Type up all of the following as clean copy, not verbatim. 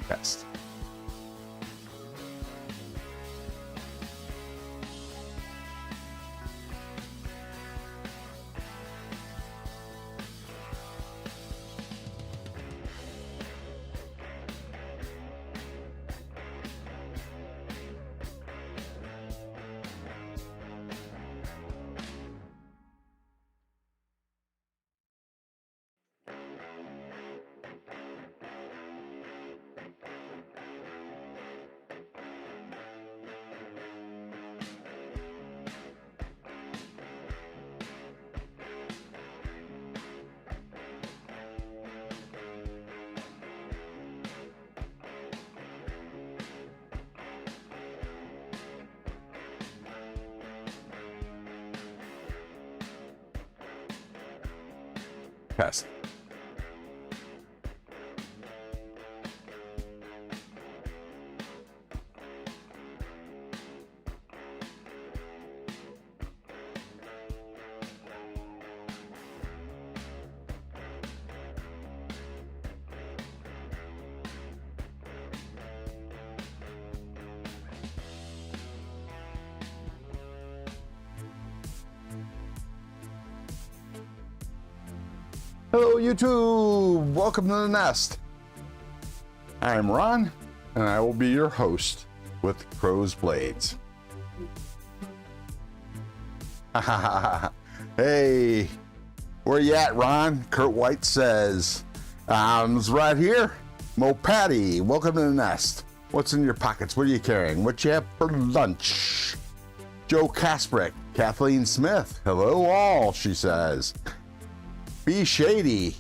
Test. Test. Hello YouTube, welcome to the nest. I'm Ron, and I will be your host with Crow's Blades. Hey, where you at, Ron? Kurt White says, it's right here. Mo Patty, welcome to the nest. What's in your pockets? What are you carrying? What you have for lunch? Joe Kasprick, Kathleen Smith, hello all, she says. Be Shady,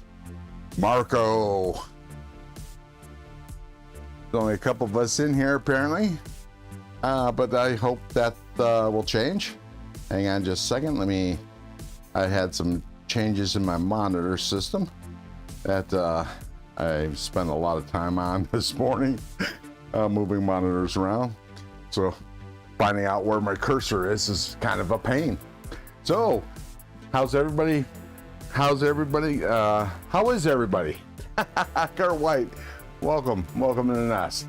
Marco. There's only a couple of us in here apparently, but I hope that will change. Hang on just a second. I had some changes in my monitor system that I spent a lot of time on this morning, moving monitors around. So finding out where my cursor is kind of a pain. So, how's everybody? How is everybody? Kurt White, welcome to the nest.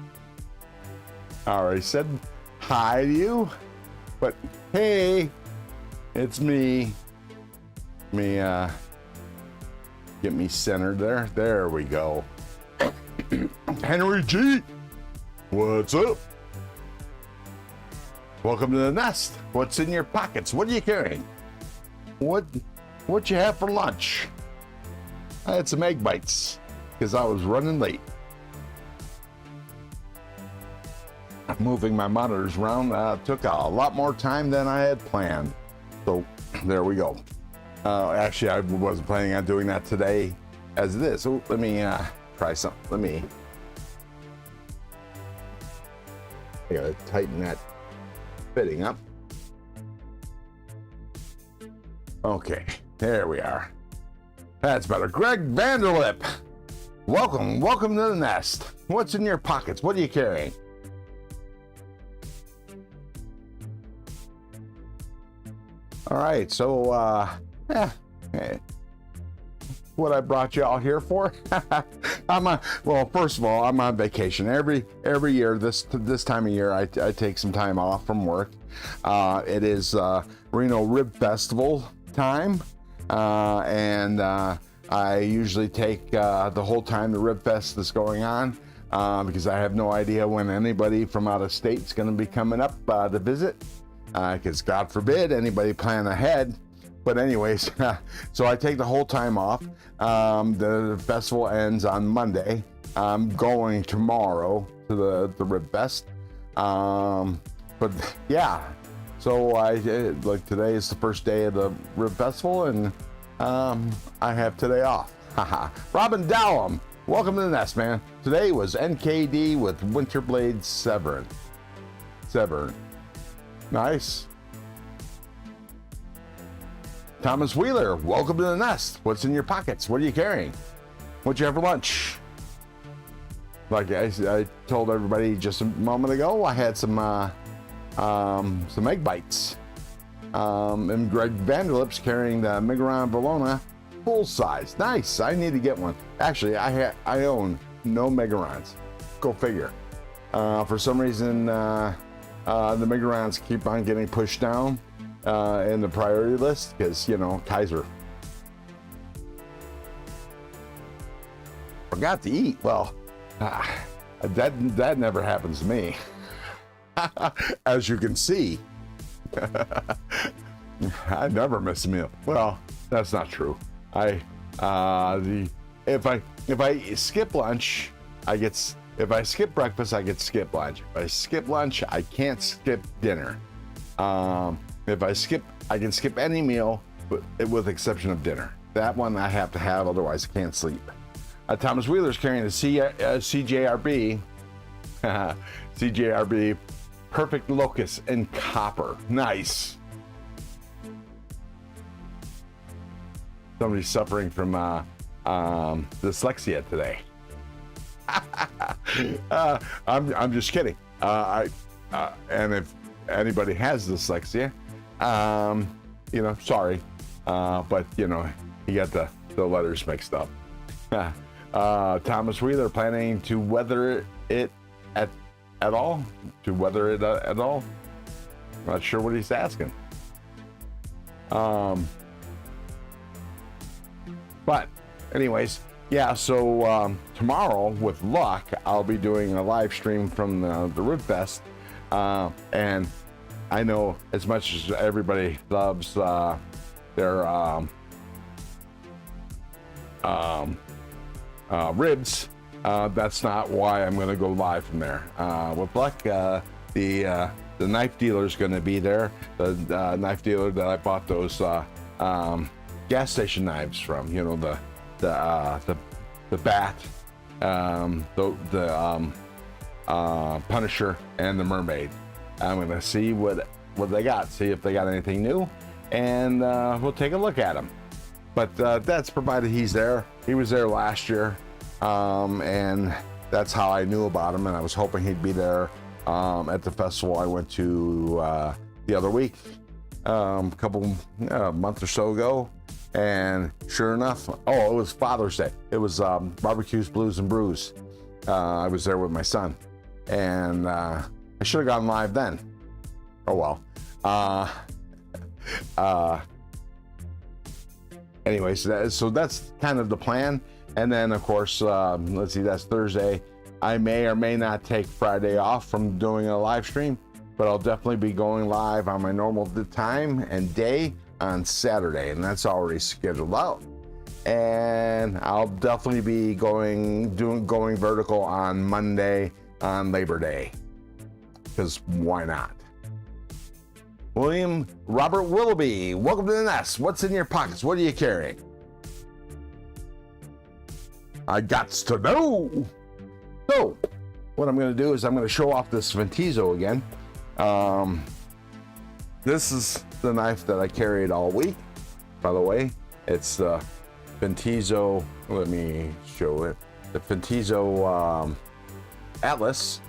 I already said hi to you, but hey, it's me. Get me centered there. There we go. Henry G, what's up? Welcome to the nest. What's in your pockets? What are you carrying? What you have for lunch? I had some egg bites because I was running late. Moving my monitors around took a lot more time than I had planned. So there we go. Actually, I wasn't planning on doing that today as it is. So let me try something. I gotta tighten that fitting up. Okay. There we are. That's better. Greg Vanderlip, welcome to the nest. What's in your pockets? What are you carrying? All right, so what I brought you all here for? Well, first of all, I'm on vacation every year. This time of year, I take some time off from work. It is Reno Rib Festival time. And I usually take the whole time the Rib Fest is going on because I have no idea when anybody from out of state is going to be coming up to visit, because God forbid anybody plan ahead. But anyways, so I take the whole time off. The festival ends on Monday. I'm going tomorrow to the Rib Fest. But yeah. So like today is the first day of the Rib Festival, and I have today off. Robin Dallum, welcome to the nest, man. Today was NKD with Winterblade Severn. Nice. Thomas Wheeler, welcome to the nest. What's in your pockets? What are you carrying? What you have for lunch? Like I told everybody just a moment ago, I had some egg bites. And Greg Vanderlip's carrying the Megaron Valona full size. Nice. I need to get one. Actually, I own no Megarons. Go figure. For some reason, the Migrons keep on getting pushed down in the priority list because, you know, Kaiser. Forgot to eat. Well, that never happens to me. As you can see, I never miss a meal. Well, that's not true. If I skip lunch, if I skip breakfast, I get to skip lunch. If I skip lunch, I can't skip dinner. If I can skip any meal with exception of dinner. That one I have to have, otherwise I can't sleep. Thomas Wheeler's carrying a CJRB. CJRB Perfect Locus in copper. Nice. Somebody's suffering from dyslexia today. I'm just kidding. And if anybody has dyslexia, you know, sorry, but you know, you got the letters mixed up. Thomas Wheeler planning to weather it at all? To weather it at all? Not sure what he's asking. But anyways, yeah, so tomorrow, with luck, I'll be doing a live stream from the Root Fest. And I know as much as everybody loves their ribs, that's not why I'm going to go live from there. With luck, the knife dealer is going to be there. The knife dealer that I bought those gas station knives from. You know, the bat, the Punisher, and the Mermaid. I'm going to see what they got. See if they got anything new, and we'll take a look at them. But that's provided he's there. He was there last year, and that's how I knew about him, and I was hoping he'd be there at the festival I went to the other week, a month or so ago. And sure enough, it was Father's Day. It was Barbecues, Blues, and Brews. I was there with my son, and I should have gone live then. Oh well. Anyways, so that's kind of the plan. And then, of course, let's see, that's Thursday. I may or may not take Friday off from doing a live stream, but I'll definitely be going live on my normal time and day on Saturday, and that's already scheduled out. And I'll definitely be going vertical on Monday on Labor Day, because why not? William Robert Willoughby, welcome to the nest. What's in your pockets? What are you carrying? I gots to know. So what I'm going to do is I'm going to show off this Ventizo again. This is the knife that I carried all week, by the way. It's Ventizo, let me show it. The Ventizo Atlas.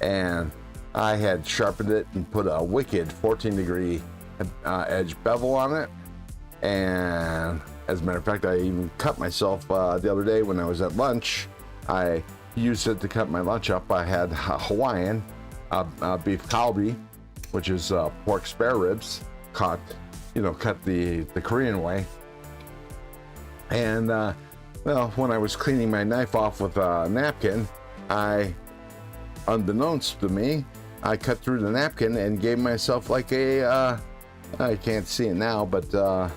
And I had sharpened it and put a wicked 14-degree edge bevel on it. And as a matter of fact, I even cut myself the other day when I was at lunch. I used it to cut my lunch up. I had Hawaiian beef kalbi, which is pork spare ribs, cut the Korean way. And well, when I was cleaning my knife off with a napkin, unbeknownst to me, I cut through the napkin and gave myself like a, I can't see it now, but a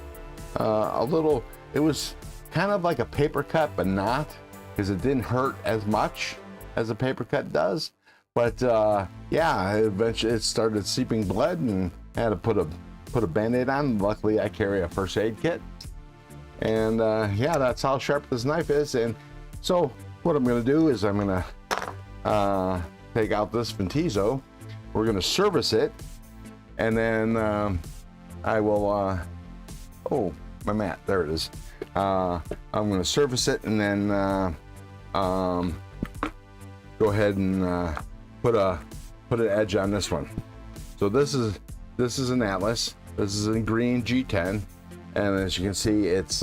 little, it was kind of like a paper cut, but not, because it didn't hurt as much as a paper cut does. But yeah, eventually it started seeping blood, and I had to put a Band-Aid on. Luckily, I carry a first aid kit. And yeah, that's how sharp this knife is. And so what I'm going to do is I'm going to take out this Ventizo. We're going to service it, and then I will, oh, my mat, there it is. I'm going to service it, and then go ahead and put an edge on this one. So this is an Atlas. This is in green G10, and as you can see, it's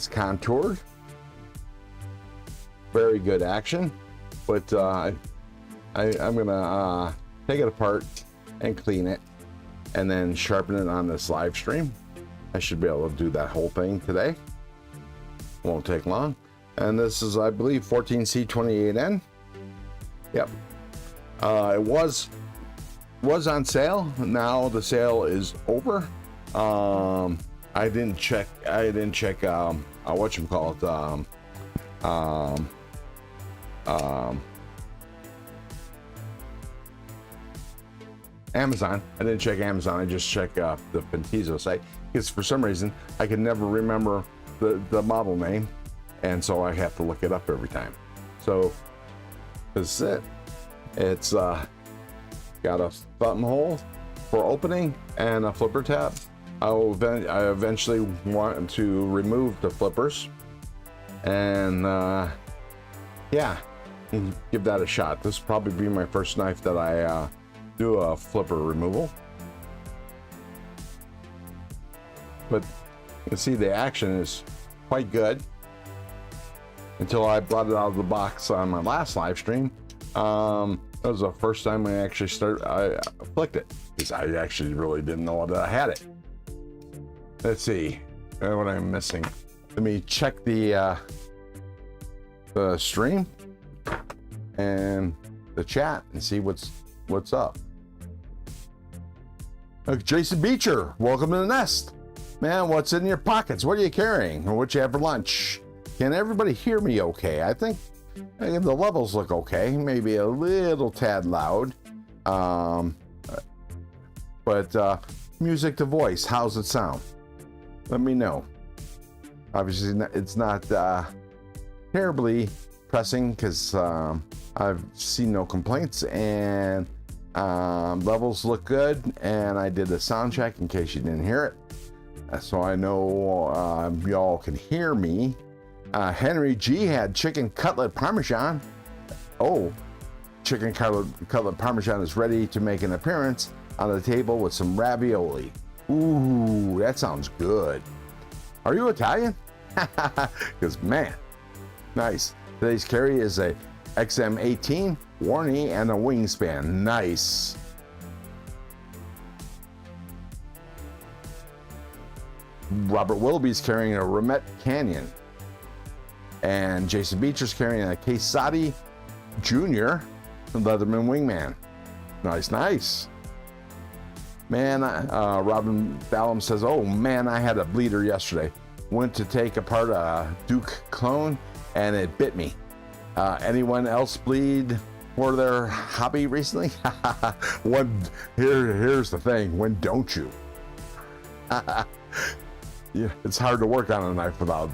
contoured. Very good action. but I'm gonna take it apart and clean it, and then sharpen it on this live stream. I should be able to do that whole thing today. Won't take long. And this is, I believe, 14C28N. Yep. It was on sale. Now the sale is over. I didn't check whatchamacallit, Amazon. I didn't check Amazon. I just checked the Pintizo site, because for some reason I can never remember the model name, and so I have to look it up every time. So this is it. It's got a thumb hole for opening and a flipper tab. I eventually want to remove the flippers, and yeah, give that a shot. This will probably be my first knife that I do a flipper removal. But you can see the action is quite good until I brought it out of the box on my last live stream. That was the first time I actually I flicked it, because I actually really didn't know that I had it. Let's see what I'm missing. Let me check the stream and the chat and see what's up. Jason Beecher, welcome to the nest. Man, what's in your pockets? What are you carrying? Or what you have for lunch? Can everybody hear me okay? I think the levels look okay. Maybe a little tad loud. But music to voice, how's it sound? Let me know. Obviously, it's not terribly pressing, because I've seen no complaints, and levels look good, and I did a sound check in case you didn't hear it, so I know y'all can hear me. Henry G had chicken cutlet parmesan. Oh, chicken cutlet parmesan is ready to make an appearance on the table with some ravioli. Ooh, that sounds good. Are you Italian? Because man, nice. Today's carry is a XM18 Warney and a wingspan. Nice. Robert Willoughby's carrying a Remet Canyon, and Jason Beecher's carrying a Quesati Junior Leatherman Wingman. Nice, nice. Man, Robin Ballum says, oh man, I had a bleeder yesterday. Went to take apart a Duke clone and it bit me. Anyone else bleed for their hobby recently? Here's the thing, when don't you? Yeah, it's hard to work on a knife without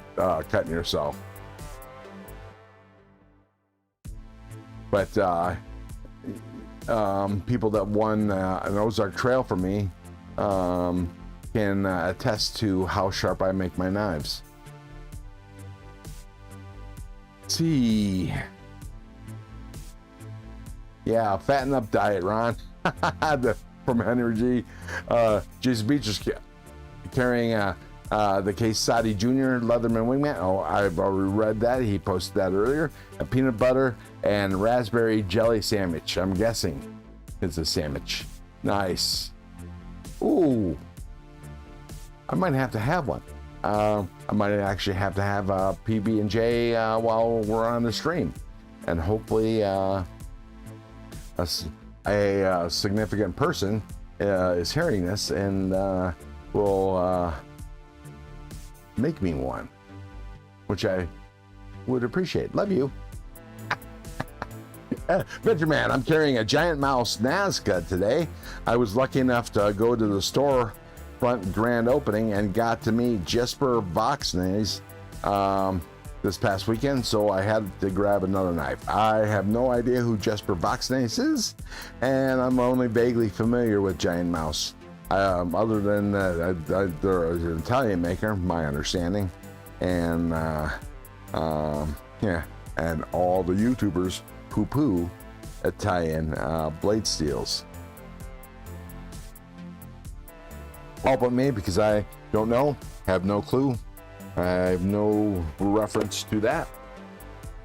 cutting yourself. But people that won an Ozark Trail for me can attest to how sharp I make my knives. Let's see. Yeah, fatten up diet, Ron. From Henry G. Jason Beecher's carrying the Quesati Junior Leatherman Wingman. Oh, I've already read that. He posted that earlier. A peanut butter and raspberry jelly sandwich. I'm guessing it's a sandwich. Nice. Ooh. I might have to have one. I might actually have to have a PB&J while we're on the stream. And hopefully a significant person is hearing this and will make me one, which I would appreciate. Love you. Venture Man, I'm carrying a Giant Mouse Nazca today. I was lucky enough to go to the store front grand opening and got to meet Jesper Voxnays this past weekend, so I had to grab another knife. I have no idea who Jesper Voxnays is, and I'm only vaguely familiar with Giant Mouse. Other than they're an Italian maker, my understanding, and yeah, and all the YouTubers poo-poo Italian blade steels. All but me, because I don't know, have no clue. I have no reference to that.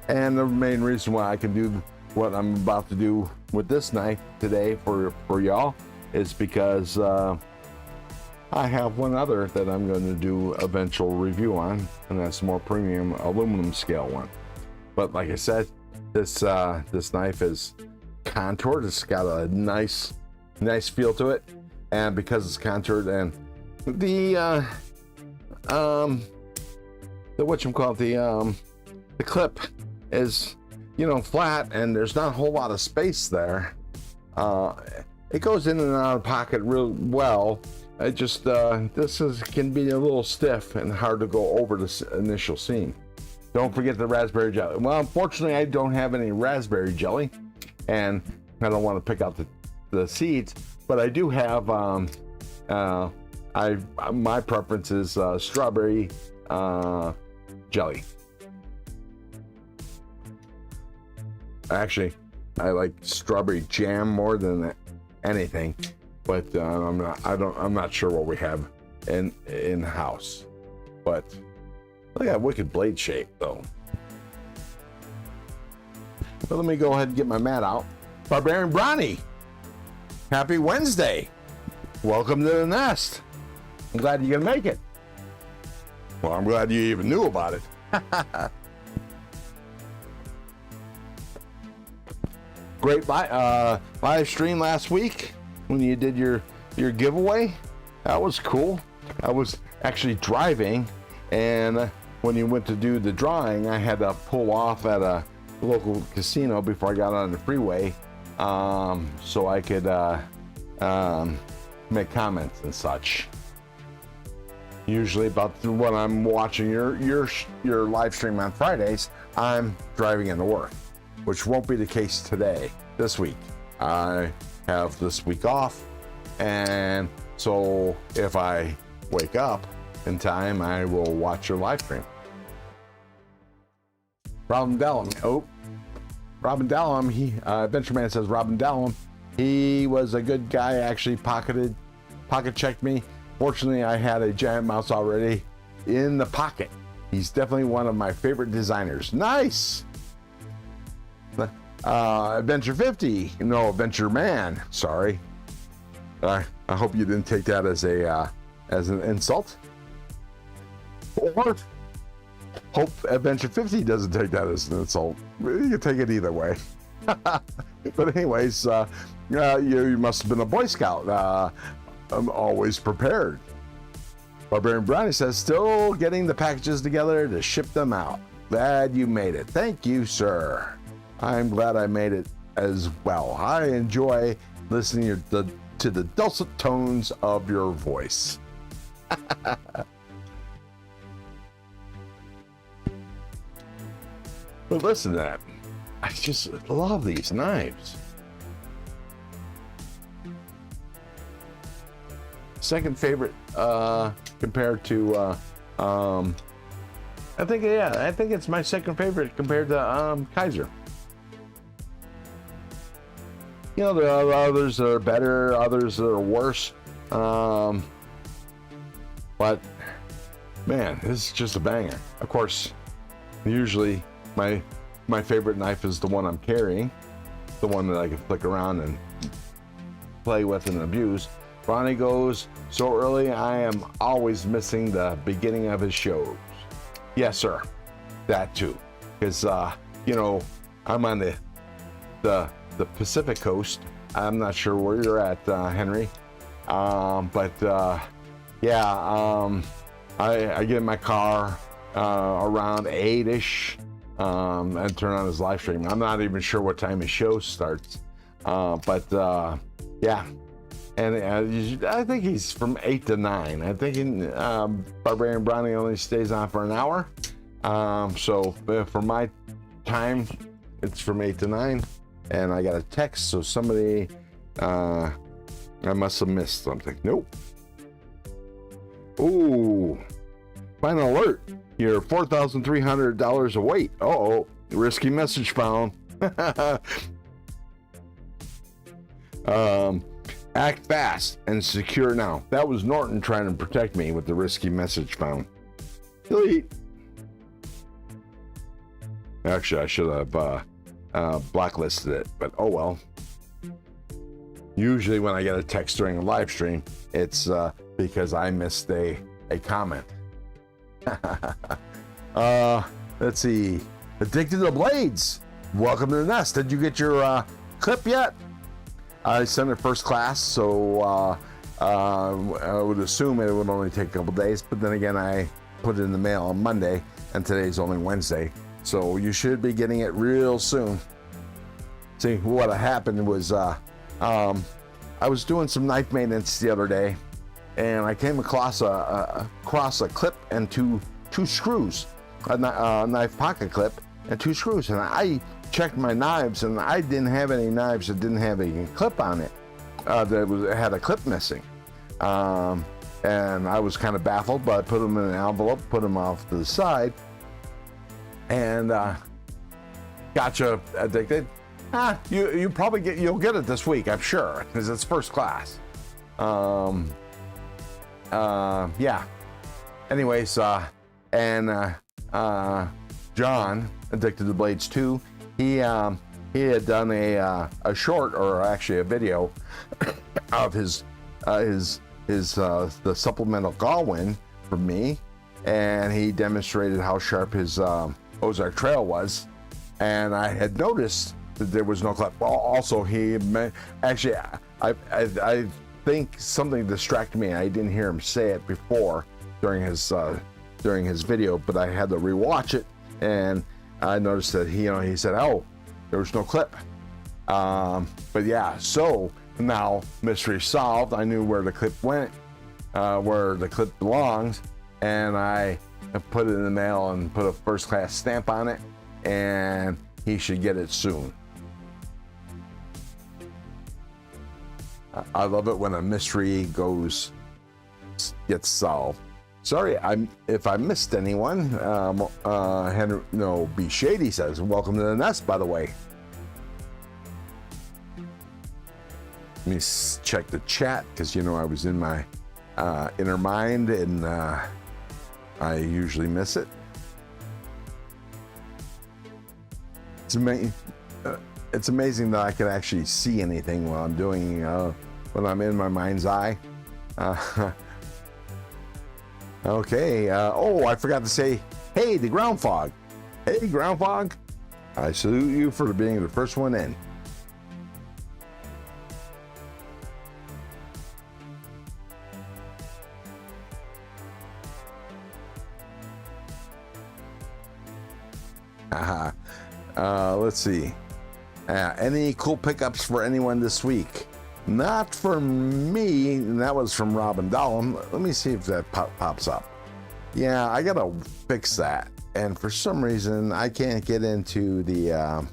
And the main reason why I can do what I'm about to do with this knife today for y'all is because I have one other that I'm going to do eventual review on, and that's more premium aluminum scale one. But like I said, this knife is contoured. It's got a nice feel to it, and because it's contoured, and the clip is, you know, flat, and there's not a whole lot of space there. It goes in and out of the pocket real well. I just can be a little stiff and hard to go over this initial seam. Don't forget the raspberry jelly. Well, unfortunately, I don't have any raspberry jelly, and I don't want to pick out the seeds, but I do have my preference is strawberry jelly. Actually, I like strawberry jam more than anything, but I'm not sure what we have in house. But look at that wicked blade shape, though. But let me go ahead and get my mat out. Barbarian Bronny, happy Wednesday. Welcome to the nest. I'm glad you can make it. Well, I'm glad you even knew about it. Great live stream last week when you did your giveaway. That was cool. I was actually driving, and when you went to do the drawing, I had to pull off at a local casino before I got on the freeway, so I could make comments and such. Usually about when I'm watching your live stream on Fridays, I'm driving into work, which won't be the case today, this week. I have this week off, and so if I wake up in time, I will watch your live stream. Robin Dallum, Adventureman says Robin Dallum, he was a good guy, actually pocket checked me. Fortunately, I had a giant mouse already in the pocket. He's definitely one of my favorite designers. Nice. Adventure 50, no, Adventure Man, sorry. I hope you didn't take that as an insult. Or hope Adventure 50 doesn't take that as an insult. You can take it either way. But anyways, you must have been a Boy Scout. I'm always prepared. Barbarian Brownie says, still getting the packages together to ship them out. Glad you made it. Thank you, sir. I'm glad I made it as well. I enjoy listening to the dulcet tones of your voice. But listen to that. I just love these knives. Second favorite compared to I think it's my second favorite compared to Kaiser. You know, there are others that are better, others that are worse, but man, this is just a banger. Of course, usually my favorite knife is the one I'm carrying, the one that I can flick around and play with and abuse. Ronnie goes, so early I am always missing the beginning of his shows. Yes, sir. That too. Because, you know, I'm on the Pacific coast. I'm not sure where you're at, Henry. I get in my car around 8-ish and turn on his live stream. I'm not even sure what time his show starts. Yeah. And I think he's from 8 to 9. I think Barbarian Brownie only stays on for an hour. So for my time, it's from 8 to 9. And I got a text, so somebody, I must have missed something. Nope. Ooh. Final alert. You're $4,300 away. Uh-oh. Risky message found. Act fast and secure now. That was Norton trying to protect me with the risky message found. Delete. Actually, I should have blacklisted it, but oh well. Usually when I get a text during a live stream, it's because I missed a comment. Let's see. Addicted to Blades. Welcome to the nest. Did you get your clip yet? I sent it first class, so I would assume it would only take a couple days, but then again, I put it in the mail on Monday, and today's only Wednesday, so you should be getting it real soon. See, what happened was I was doing some knife maintenance the other day, and I came across a clip and two screws, a knife pocket clip and 2 screws, and I checked my knives, and I didn't have any knives that didn't have a clip on it, that had a clip missing, and I was kind of baffled, but I put them in an envelope, put them off to the side, and gotcha, Addicted. You'll get it this week, I'm sure, because it's first class. Yeah. Anyways, John, Addicted to Blades 2, he had done a short, or actually a video of his the supplemental Galwin for me, and he demonstrated how sharp his Ozark Trail was, and I had noticed that there was no clip. Also, I think something distracted me. I didn't hear him say it before during his video, but I had to rewatch it, and I noticed that he said, "Oh, there was no clip." But yeah, so now mystery solved. I knew where the clip went, where the clip belongs, and I put it in the mail and put a first class stamp on it, and he should get it soon. I love it when a mystery gets solved. Sorry, if I missed anyone. Henry, no, B Shady says, "Welcome to the nest." By the way, let me check the chat, because I was in my inner mind, and I usually miss it. It's amazing that I can actually see anything while I'm doing, when I'm in my mind's eye. Okay, I forgot to say, hey, the Ground Fog. Hey, Ground Fog. I salute you for being the first one in. Let's see. Any cool pickups for anyone this week? Not for me. That was from Robin Dollum. Let me see if that pops up. Yeah, I gotta fix that. And for some reason, I can't get into the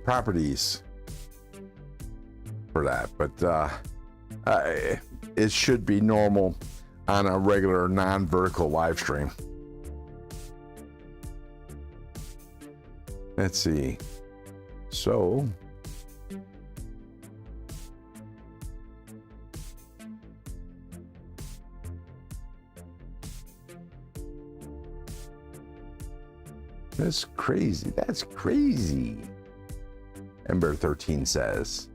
properties for that. But it should be normal on a regular non-vertical live stream. Let's see. So that's crazy. That's crazy. Ember 13 says.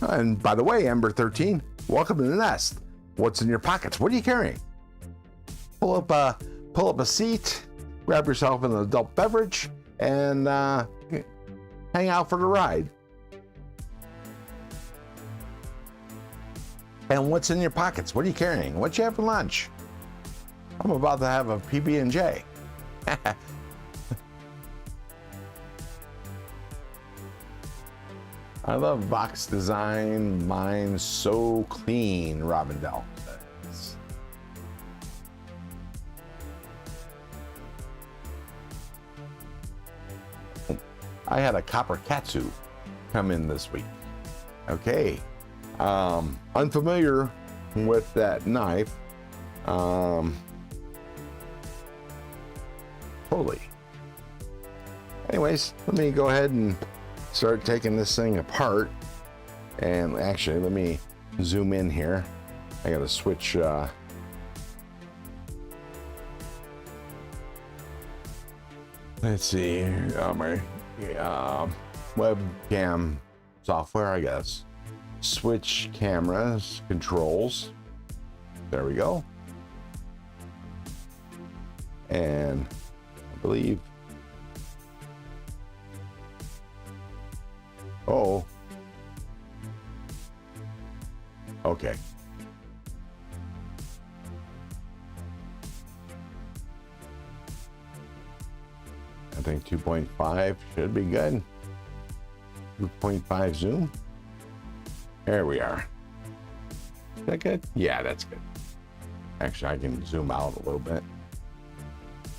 And by the way, Ember 13, welcome to the nest. What's in your pockets? What are you carrying? Pull up a seat, grab yourself an adult beverage, and hang out for the ride. And what's in your pockets? What are you carrying? What you have for lunch? I'm about to have a PB&J. I love box design. Mine's so clean, Robin Dell says. I had a copper katsu come in this week. Okay. Unfamiliar with that knife. Totally. Anyways, let me go ahead and start taking this thing apart. And actually, let me zoom in here. I gotta switch Let's see, my webcam software, I guess. Switch cameras, controls. There we go. And I believe, oh, okay. I think 2.5 should be good. 2.5 zoom. There we are. Is that good? Yeah, that's good. Actually, I can zoom out a little bit.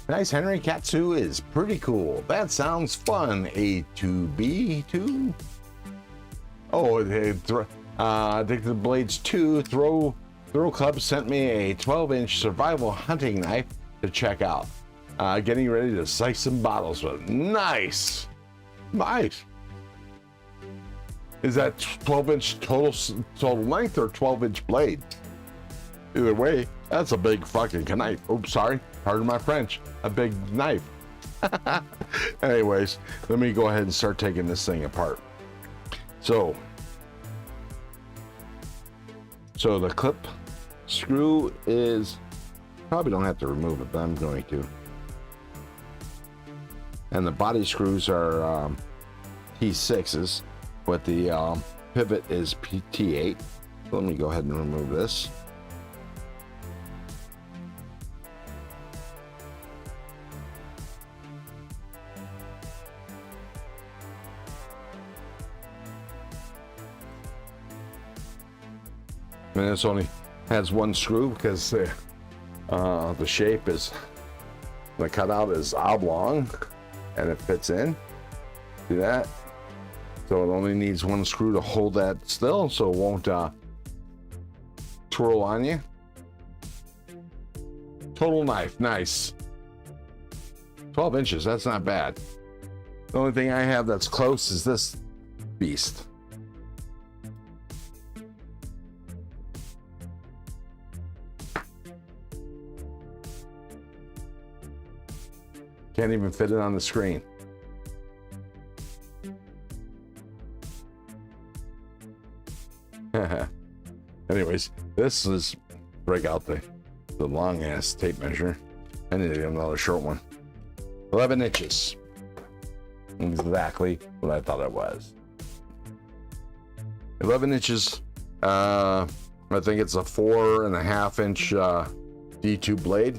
Nice, Henry. Katsu is pretty cool. That sounds fun. A2B2. Oh, Addicted Blades 2 Throw Club sent me a 12-inch survival hunting knife to check out. Getting ready to sight some bottles with. Nice. Nice. Is that 12-inch total length or 12-inch blade? Either way, that's a big fucking knife. Oops, sorry. Pardon my French. A big knife. Anyways, let me go ahead and start taking this thing apart. So the clip screw is, probably don't have to remove it, but I'm going to. And the body screws are T6s, but the pivot is T8. So let me go ahead and remove this. And this only has one screw because the shape is, the cutout is oblong and it fits in. See that? So it only needs one screw to hold that still, so it won't twirl on you. Total knife, nice. 12 inches, that's not bad. The only thing I have that's close is this beast. Can't even fit it on the screen. Anyways, this is, break out the long ass tape measure. I need to get another short one. 11 inches. Exactly what I thought it was. 11 inches. I think it's a 4.5 inch D2 blade.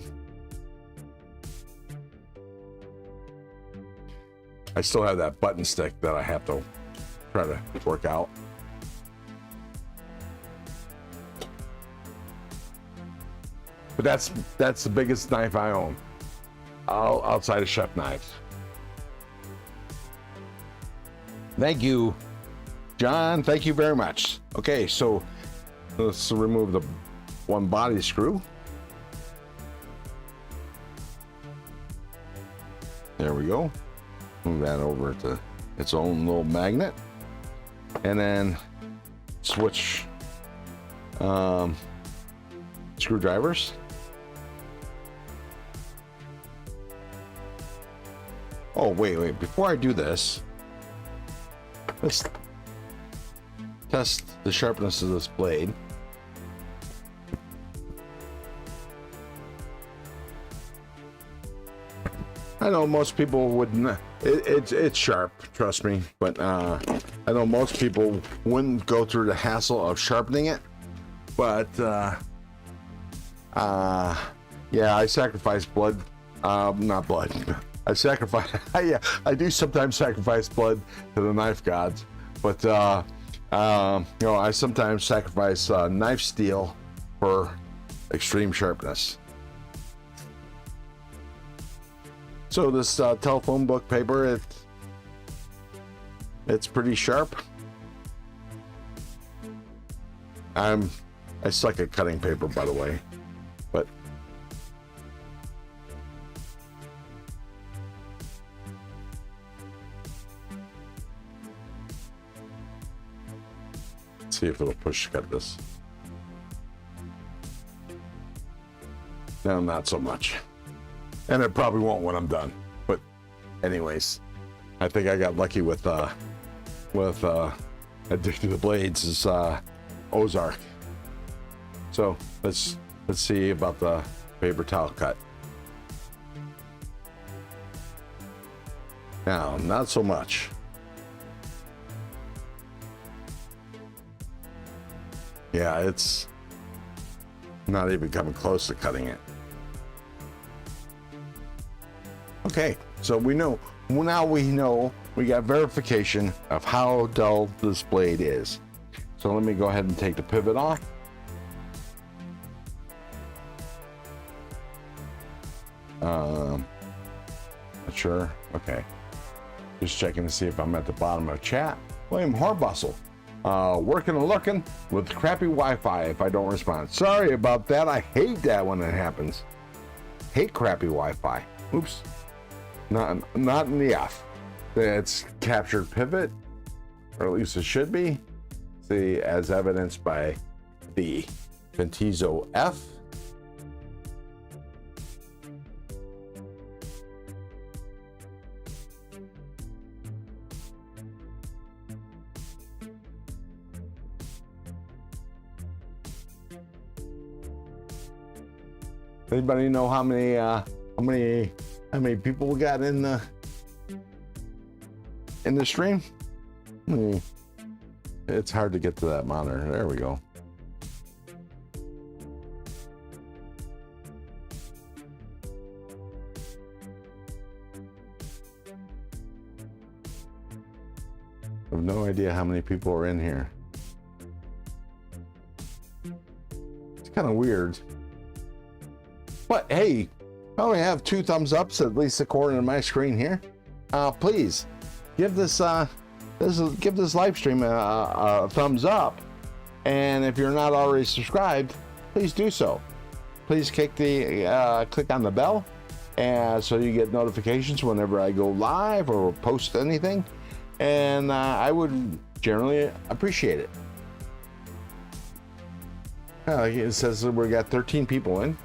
I still have that button stick that I have to try to work out. But that's the biggest knife I own, outside of chef knives. Thank you, John. Thank you very much. Okay, so let's remove the one body screw. There we go. Move that over to its own little magnet, and then switch screwdrivers. Oh, wait, before I do this, let's test the sharpness of this blade. I know most people wouldn't, it's sharp, trust me, but I know most people wouldn't go through the hassle of sharpening it, but yeah, I sacrifice blood, not blood. I sacrifice, yeah, I do sometimes sacrifice blood to the knife gods, but you know, I sometimes sacrifice knife steel for extreme sharpness. So this telephone book paper, it's pretty sharp. I suck at cutting paper, by the way, but let's see if it'll push cut this. No, not so much. And it probably won't when I'm done, but anyways, I think I got lucky with Addicted to Blades is Ozark. So let's see about the paper towel cut. Now, not so much. Yeah, it's not even coming close to cutting it. Okay, so we know, now we know, we got verification of how dull this blade is. So let me go ahead and take the pivot off. Not sure. Okay. Just checking to see if I'm at the bottom of chat. William Horbustle. Working and looking with crappy Wi-Fi if I don't respond. Sorry about that. I hate that when it happens. Hate crappy Wi-Fi. Oops. Not in the F. It's captured pivot, or at least it should be. See, as evidenced by the Ventizo F. Anybody know how many people we got in the stream? It's hard to get to that monitor. There we go. I have no idea how many people are in here. It's kind of weird. But hey, I only have 2 thumbs ups, at least according to my screen here. Please give this live stream a thumbs up, and if you're not already subscribed, please do so. Please click on the bell, and so you get notifications whenever I go live or post anything, and I would generally appreciate it. It says that we got 13 people in.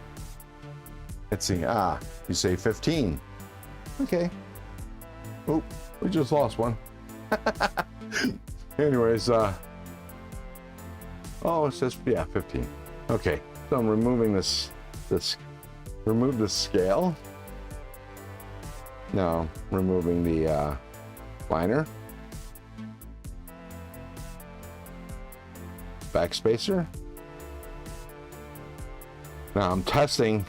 Let's see. You say 15. Okay. Oh, we just lost one. Anyways, oh, it says, yeah, 15. Okay, so I'm removing remove the scale. Now, removing the liner. Backspacer. Now I'm testing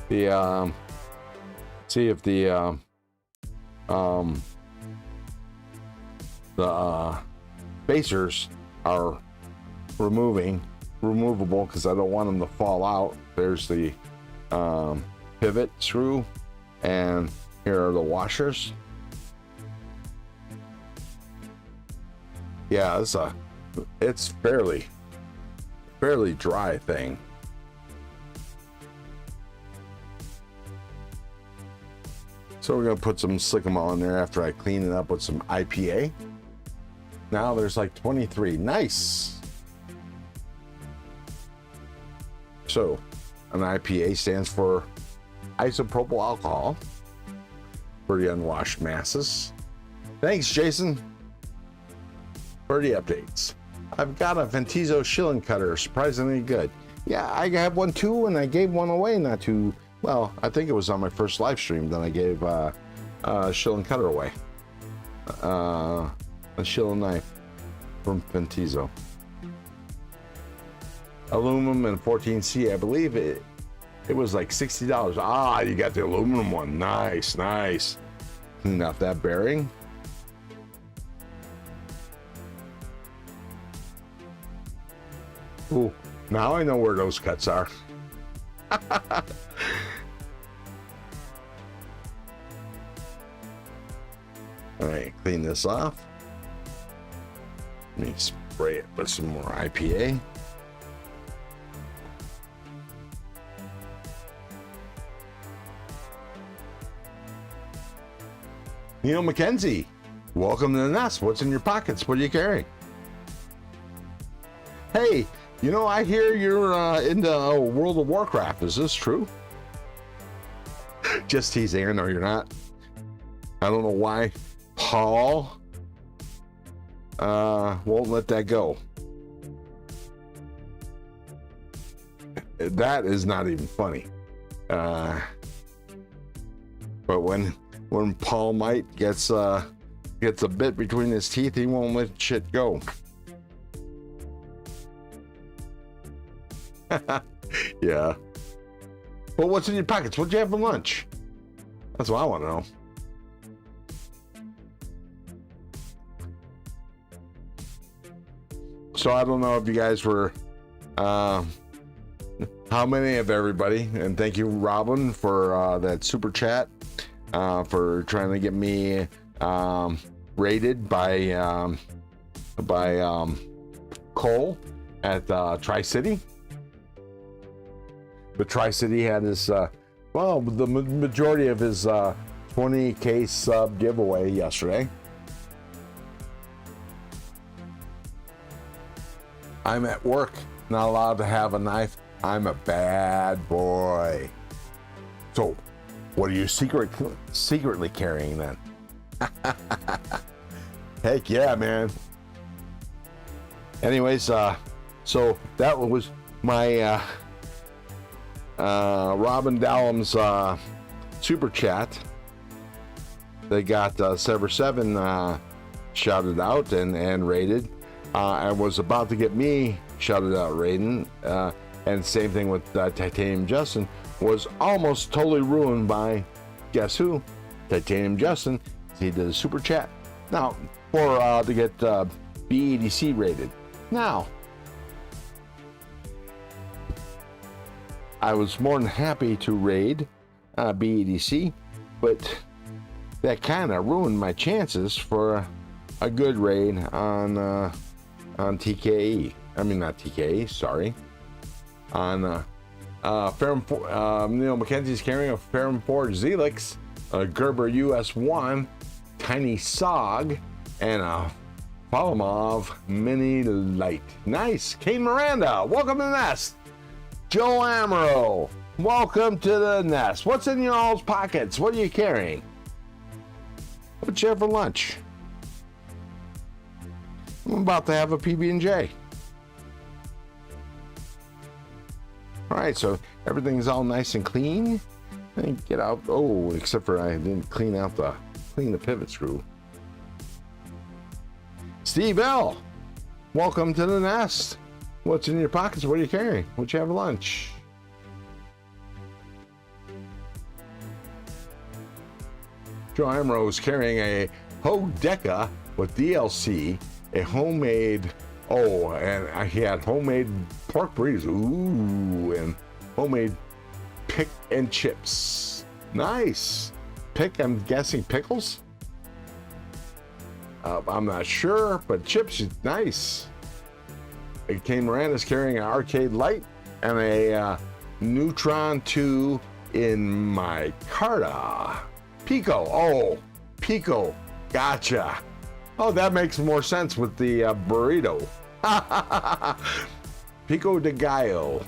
the see if the spacers are removable, because I don't want them to fall out. There's the pivot screw, and here are the washers. Yeah, it's fairly dry thing. So we're gonna put some Slickamo in there after I clean it up with some IPA. Now there's like 23. Nice. So an IPA stands for isopropyl alcohol for the unwashed masses. Thanks, Jason, for the updates. I've got a Ventizo shilling cutter, surprisingly good. Yeah, I have one too, and I gave one away not too well. I think it was on my first live stream that I gave a shilling cutter away. A shilling knife from Ventizo. Aluminum and 14C, I believe it was like $60. Ah, you got the aluminum one. Nice, nice. Clean out that bearing. Ooh, now I know where those cuts are. All right, clean this off. Let me spray it with some more IPA. Neil McKenzie, welcome to the nest. What's in your pockets? What do you carry? Hey, you know, I hear you're into World of Warcraft. Is this true? Just teasing. I know you're not. I don't know why Paul won't let that go. That is not even funny. But when Paul Might gets a bit between his teeth, he won't let shit go. Yeah. Well, what's in your pockets? What'd you have for lunch? That's what I want to know. So I don't know if you guys were, how many of everybody, and thank you, Robin, for that super chat, for trying to get me rated by Cole at Tri-City. But Tri-City had his, well, the majority of his 20K sub giveaway yesterday. I'm at work, not allowed to have a knife. I'm a bad boy. So, what are you secretly carrying then? Heck yeah, man. Anyways, so that was my Robin Dallum's super chat. They got Sever 7 shouted out and rated. And was about to get me shouted out rating, and same thing with Titanium Justin, was almost totally ruined by, guess who? Titanium Justin. He did a super chat now for to get BEDC rated. Now, I was more than happy to raid BEDC, but that kind of ruined my chances for a good raid on TKE. I mean, not TKE, sorry. On Neil McKenzie's carrying a Ferrum Forge Zelix, a Gerber US1, Tiny Sog, and a Palomov Mini Light. Nice. Kane Miranda, welcome to the nest. Joe Amaro, welcome to the nest. What's in your all's pockets? What are you carrying? What you have for lunch? I'm about to have a PB&J. All right, so everything's all nice and clean. And get out. Oh, except for I didn't clean the pivot screw. Steve L, welcome to the nest. What's in your pockets? What are you carrying? What you have for lunch? Joe Amaro is carrying a Hodeca with DLC, a homemade, and he had homemade pork burritos, ooh, and homemade pick and chips. Nice. I'm guessing pickles? I'm not sure, but chips is nice. Kane Miranda's carrying an arcade light and a Neutron 2 in my Carta. Pico, Pico, gotcha. Oh, that makes more sense with the burrito. Pico de Gallo.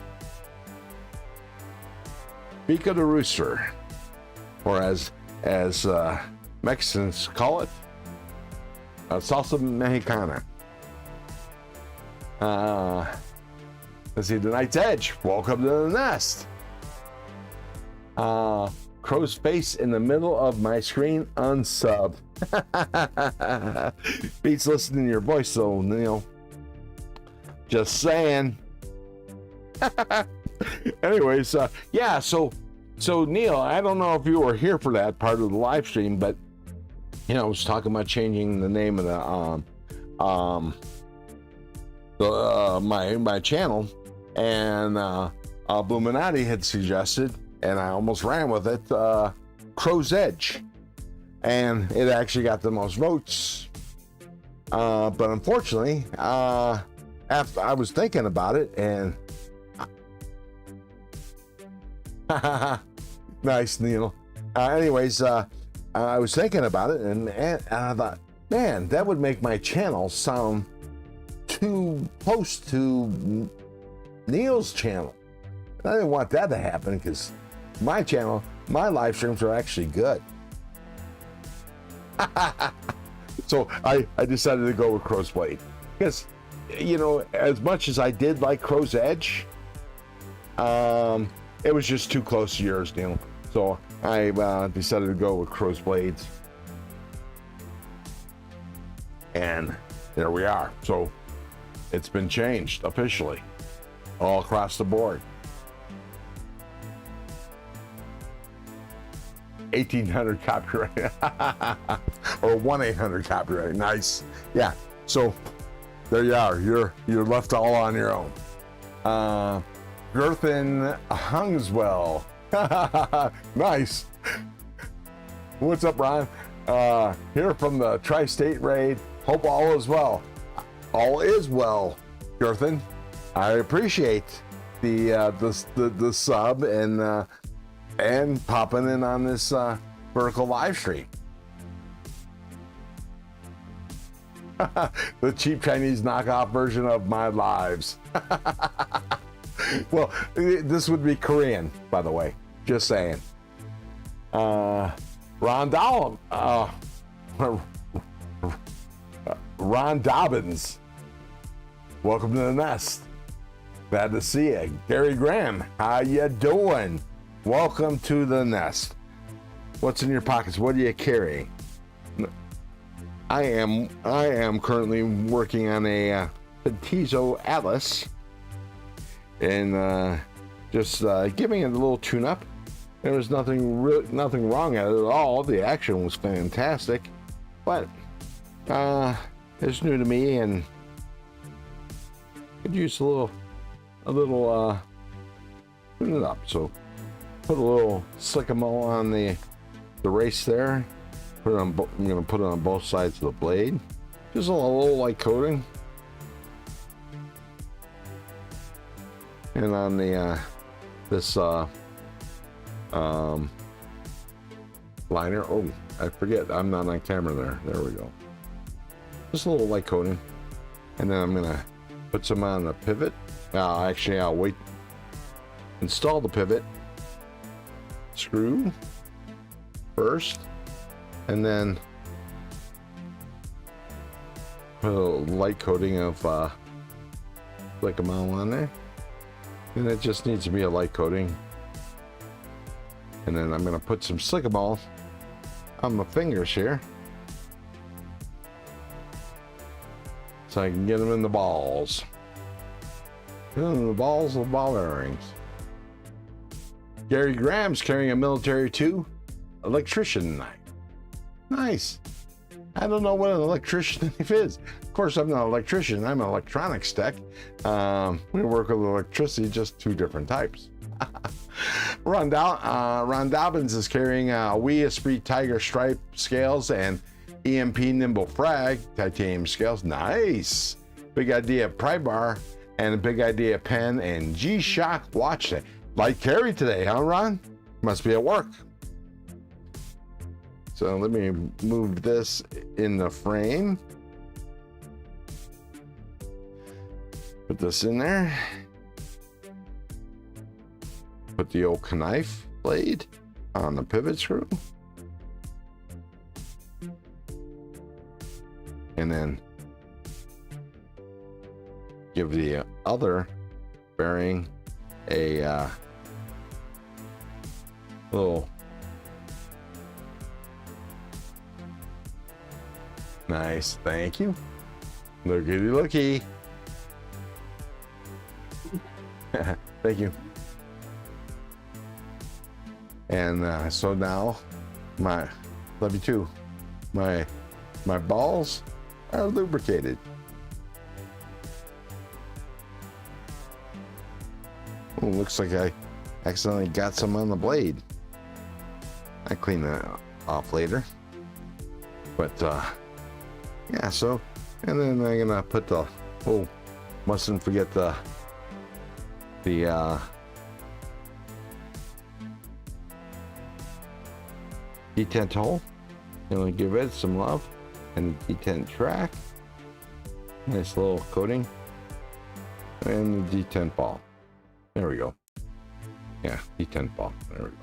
Pico de Rooster. Or as Mexicans call it, salsa mexicana. Let's see, the Night's Edge. Welcome to the nest. Crow's face in the middle of my screen, unsub. Beats listening to your voice, though, Neil. Just saying. Anyways, yeah, so Neil, I don't know if you were here for that part of the live stream, but I was talking about changing the name of my channel, and BOMATA had suggested, and I almost ran with it, Crow's Edge, and it actually got the most votes. But unfortunately, after I was thinking about it, and nice, Neil. Anyways, I was thinking about it, and I thought, man, that would make my channel sound too close to Neil's channel. I didn't want that to happen, because my channel my live streams are actually good. So I decided to go with Crow's Blade because, you know, as much as I did like Crow's Edge, it was just too close to yours, Neil. So I decided to go with Crow's Blades, and there we are. So it's been changed officially all across the board. 1800 copyright or 1-800 copyright. Nice. Yeah. So there you are. You're left all on your own. Girthin Hungswell. Nice. What's up, Ron? Here from the Tri-State Raid. Hope all is well. All is well, Girthin. I appreciate the sub and popping in on this vertical live stream. The cheap Chinese knockoff version of my lives. Well, this would be Korean, by the way. Just saying. Ron Dollum, Ron Dobbins. Welcome to the nest. Glad to see you. Gary Graham, how you doing? Welcome to the nest. What's in your pockets? What are you carrying? I am currently working on a Petizo Atlas, and just giving it a little tune-up. There was nothing wrong at it at all. The action was fantastic, but it's new to me and could use a little tune it up. So put a little Slickamo on the race there. I'm gonna put it on both sides of the blade. Just a little light coating. And on the this liner, oh, I forget, I'm not on camera there. There we go. Just a little light coating, and then I'm gonna put some on the pivot. Actually, I'll wait. Install the pivot screw first, and then put a light coating of Slickamo on there. And it just needs to be a light coating. And then I'm going to put some Slickamo on my fingers here, so I can get them in the balls. Get them in the balls of ball bearings. Gary Graham's carrying a Military 2 electrician knife. Nice. I don't know what an electrician knife is. Of course, I'm not an electrician. I'm an electronics tech. We work with electricity, just two different types. Ron Dobbins is carrying Wiha Esprit Tiger Stripe scales and EMP Nimble Frag titanium scales. Nice. Big Idea pry bar and a Big Idea pen and G-Shock watch day. Light carry today, huh, Ron? Must be at work. So let me move this in the frame. Put this in there. Put the old knife blade on the pivot screw. And then give the other bearing a little nice, thank you. Looky looky. Thank you. And so now my love you too. My balls are lubricated. Oh, looks like I accidentally got some on the blade. I clean that off later. But yeah, so, and then I'm gonna put the, oh, mustn't forget the detent hole. And we'll give it some love, and the detent track. Nice little coating. And the detent ball. There we go. Yeah, detent ball. There we go.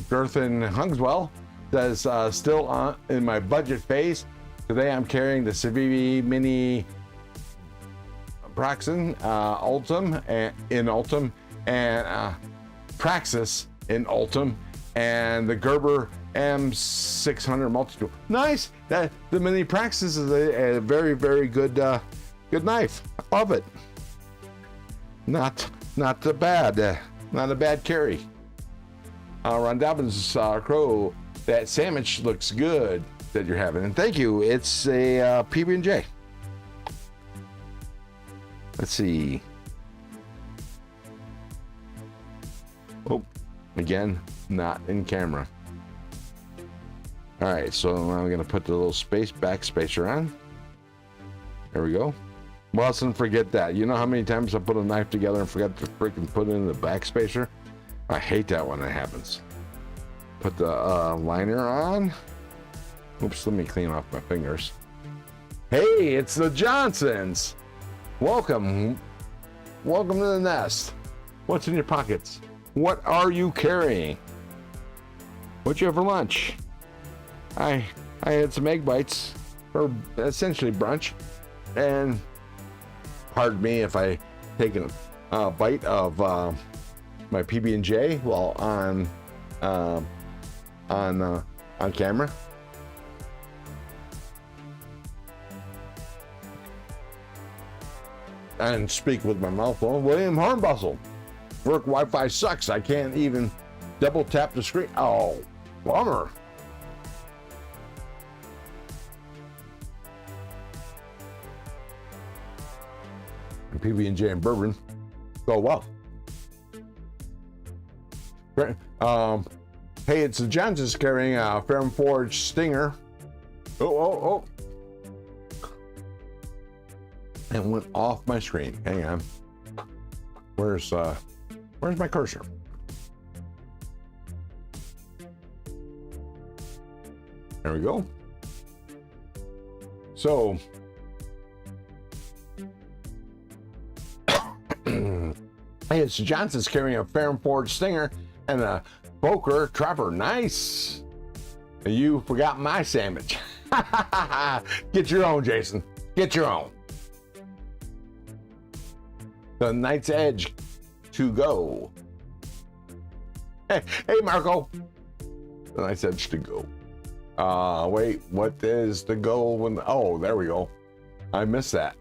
Gerthen Hungswell says, still in my budget phase. Today I'm carrying the Civivi Mini Praxis Ultim in Ultim, and Praxis in Ultim, and the Gerber M600 multi-tool. Nice. That the Mini Praxis is a very, very good good knife. I love it. Not a bad carry. Ron Dobbins Crow, that sandwich looks good that you're having, and thank you. It's a PB&J. Let's see. Oh, again, not in camera. All right, so I'm gonna put the little backspacer on. There we go. Mustn't forget that. You know how many times I put a knife together and forgot to freaking put it in the backspacer? I hate that when that happens. Put the liner on. Oops, let me clean off my fingers. Hey, it's the Johnsons. Welcome. Welcome to the nest. What's in your pockets? What are you carrying? What'd you have for lunch? I had some egg bites for essentially brunch, and pardon me if I take a bite of my PB&J while on camera. And speak with my mouth full. William Hornbustle. Work Wi-Fi sucks. I can't even double tap the screen. Oh, bummer. PB&J and bourbon go well. Hey, it's the Johnsons carrying a Ferrum Forge Stinger. Oh. And went off my screen. Hang on. Where's my cursor? There we go. So hey, it's Johnson's carrying a Ferrum Forge Stinger and a Boker Trapper. Nice. You forgot my sandwich. Get your own, Jason. Get your own. The Knight's Edge to go. Hey, Marco. The Knight's Edge to go. Wait, what is the go when? Oh, there we go. I missed that.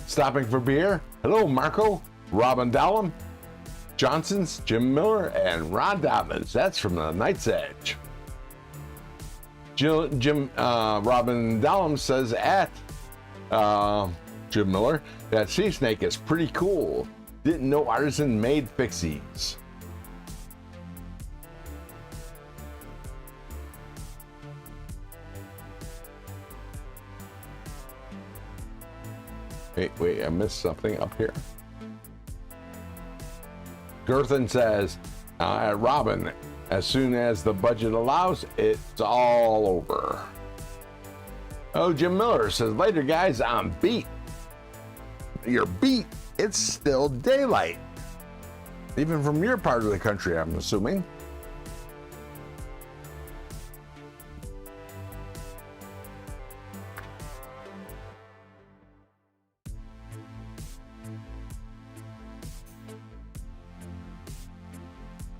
Stopping for beer. Hello, Marco, Robin Dallum, Johnson's, Jim Miller, and Ron Dobbins. That's from the Knight's Edge. Robin Dallum says at Jim Miller, that sea snake is pretty cool. Didn't know artisan made fixies. Wait, I missed something up here. Gerthen says, Robin, as soon as the budget allows, it's all over. Oh, Jim Miller says, later guys, I'm beat. You're beat. It's still daylight. Even from your part of the country, I'm assuming.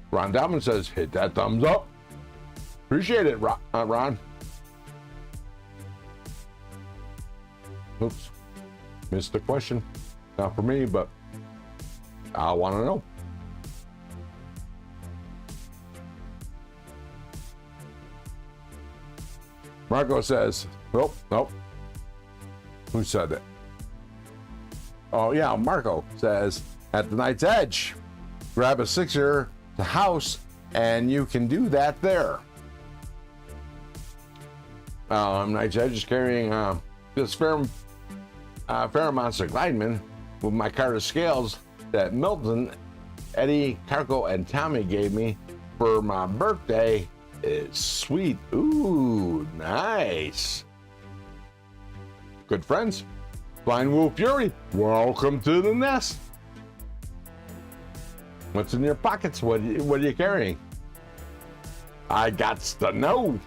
Ron Dobbins says, hit that thumbs up. Appreciate it, Ron. Oops, missed the question. Not for me, but I want to know. Marco says, nope. Who said that? Oh yeah, Marco says, at the Knight's Edge, grab a sixer to house, and you can do that there. Knight's Edge is carrying this Ferrum Monster Glideman with my Carter scales that Milton, Eddie, Carco, and Tommy gave me for my birthday. It's sweet. Ooh, nice. Good friends. Blind Wolf Fury, welcome to the nest. What's in your pockets? What are you carrying? I got to know.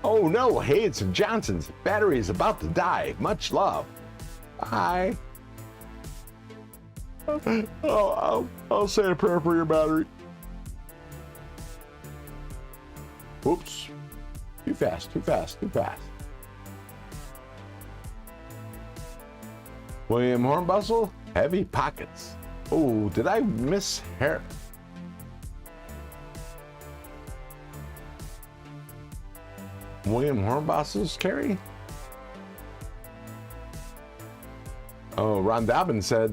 Oh no, hey, it's Johnson's. Battery is about to die. Much love. Bye. Oh, I'll say a prayer for your battery. Oops. Too fast, too fast, too fast. William Hornbustle, heavy pockets. Oh, did I miss hair? William Hornbustle's carry? Oh, Ron Dobbins said,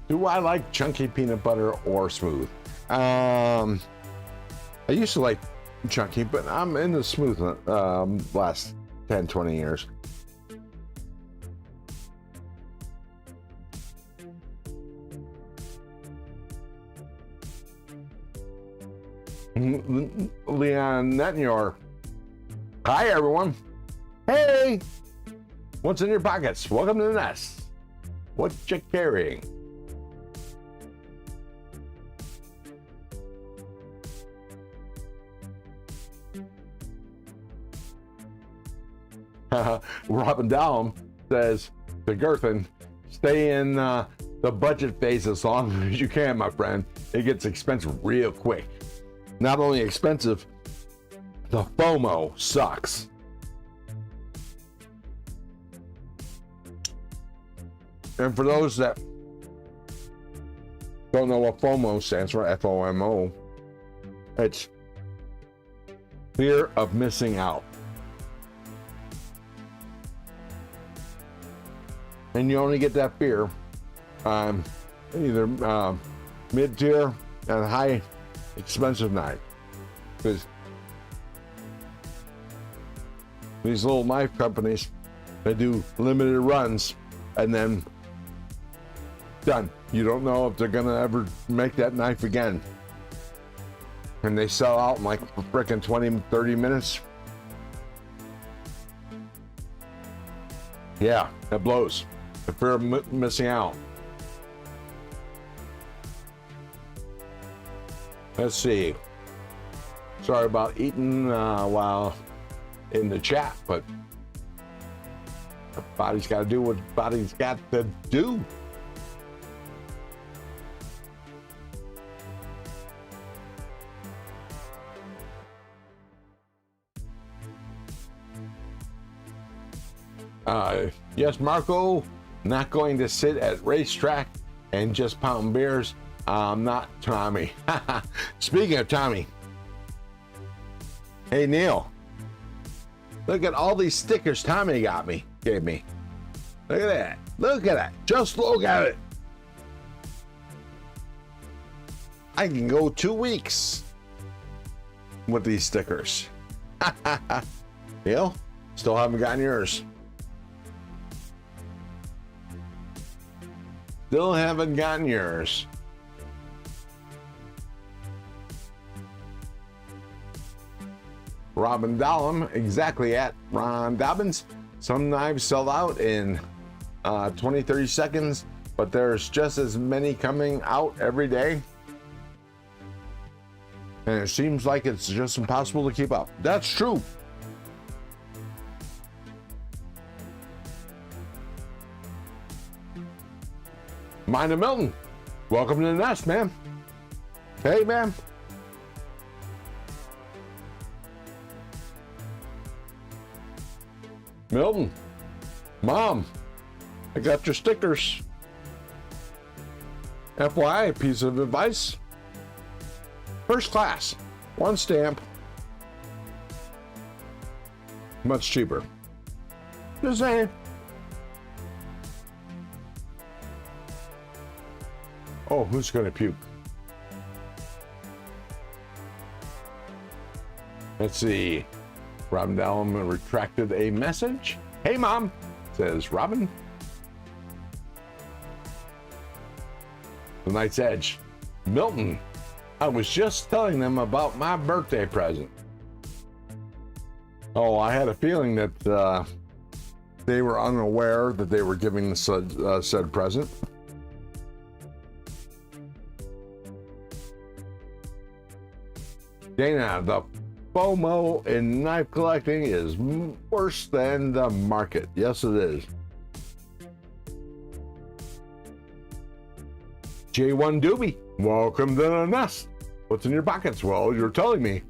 do I like chunky peanut butter or smooth? I used to like chunky, but I'm in the smooth last 10, 20 years. Leon Netnior. Hi, everyone. Hey, what's in your pockets? Welcome to the nest. What you carrying? Robin Dallum says to Gerthen, stay in the budget phase as long as you can, my friend. It gets expensive real quick. Not only expensive, the FOMO sucks. And for those that don't know what FOMO stands for, FOMO, it's fear of missing out. And you only get that fear either mid-tier and high expensive night, because these little knife companies, they do limited runs and then done. You don't know if they're gonna ever make that knife again, and they sell out in like frickin' 20-30 minutes. Yeah, that blows. The fear of missing out. Let's see. Sorry about eating while in the chat, but body's got to do what body's got to do. Yes, Marco, not going to sit at racetrack and just pound beers. I'm not Tommy. Speaking of Tommy, hey Neil, look at all these stickers Tommy gave me. Look at that. Look at that. Just look at it. I can go 2 weeks with these stickers. Neil, still haven't gotten yours. Still haven't gotten yours. Robin Dollum, exactly at Ron Dobbins. Some knives sell out in 20-30 seconds, but there's just as many coming out every day. And it seems like it's just impossible to keep up. That's true. Mind of Milton, welcome to the nest, man. Hey, man. Milton, Mom, I got your stickers. FYI, piece of advice. First class, 1 stamp, much cheaper. Just saying. Oh, who's gonna puke? Let's see. Robin Dallum retracted a message. Hey, Mom, says Robin. The Night's Edge. Milton, I was just telling them about my birthday present. Oh, I had a feeling that they were unaware that they were giving the said present. Dana, the FOMO in knife collecting is worse than the market. Yes, it is. J1 Doobie, welcome to the nest. What's in your pockets? Well, you're telling me.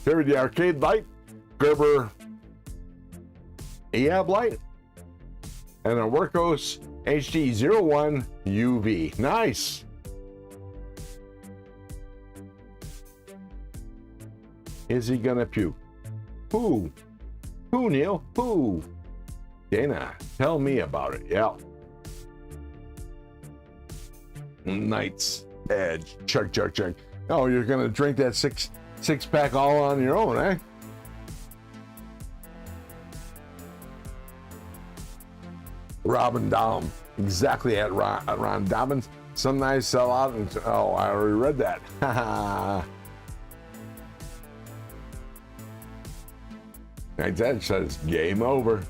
Here the arcade light, Gerber EAB light, and a Workhos HD01 UV. Nice. Is he gonna puke? Who? Who, Neil? Who? Dana, tell me about it. Yeah. Knight's Edge. Check, check, check. Oh, you're gonna drink that six pack all on your own, eh? Robin Dom. Exactly at Ron Dobbins. Some nights sell out and oh, I already read that. Knight's Edge says game over.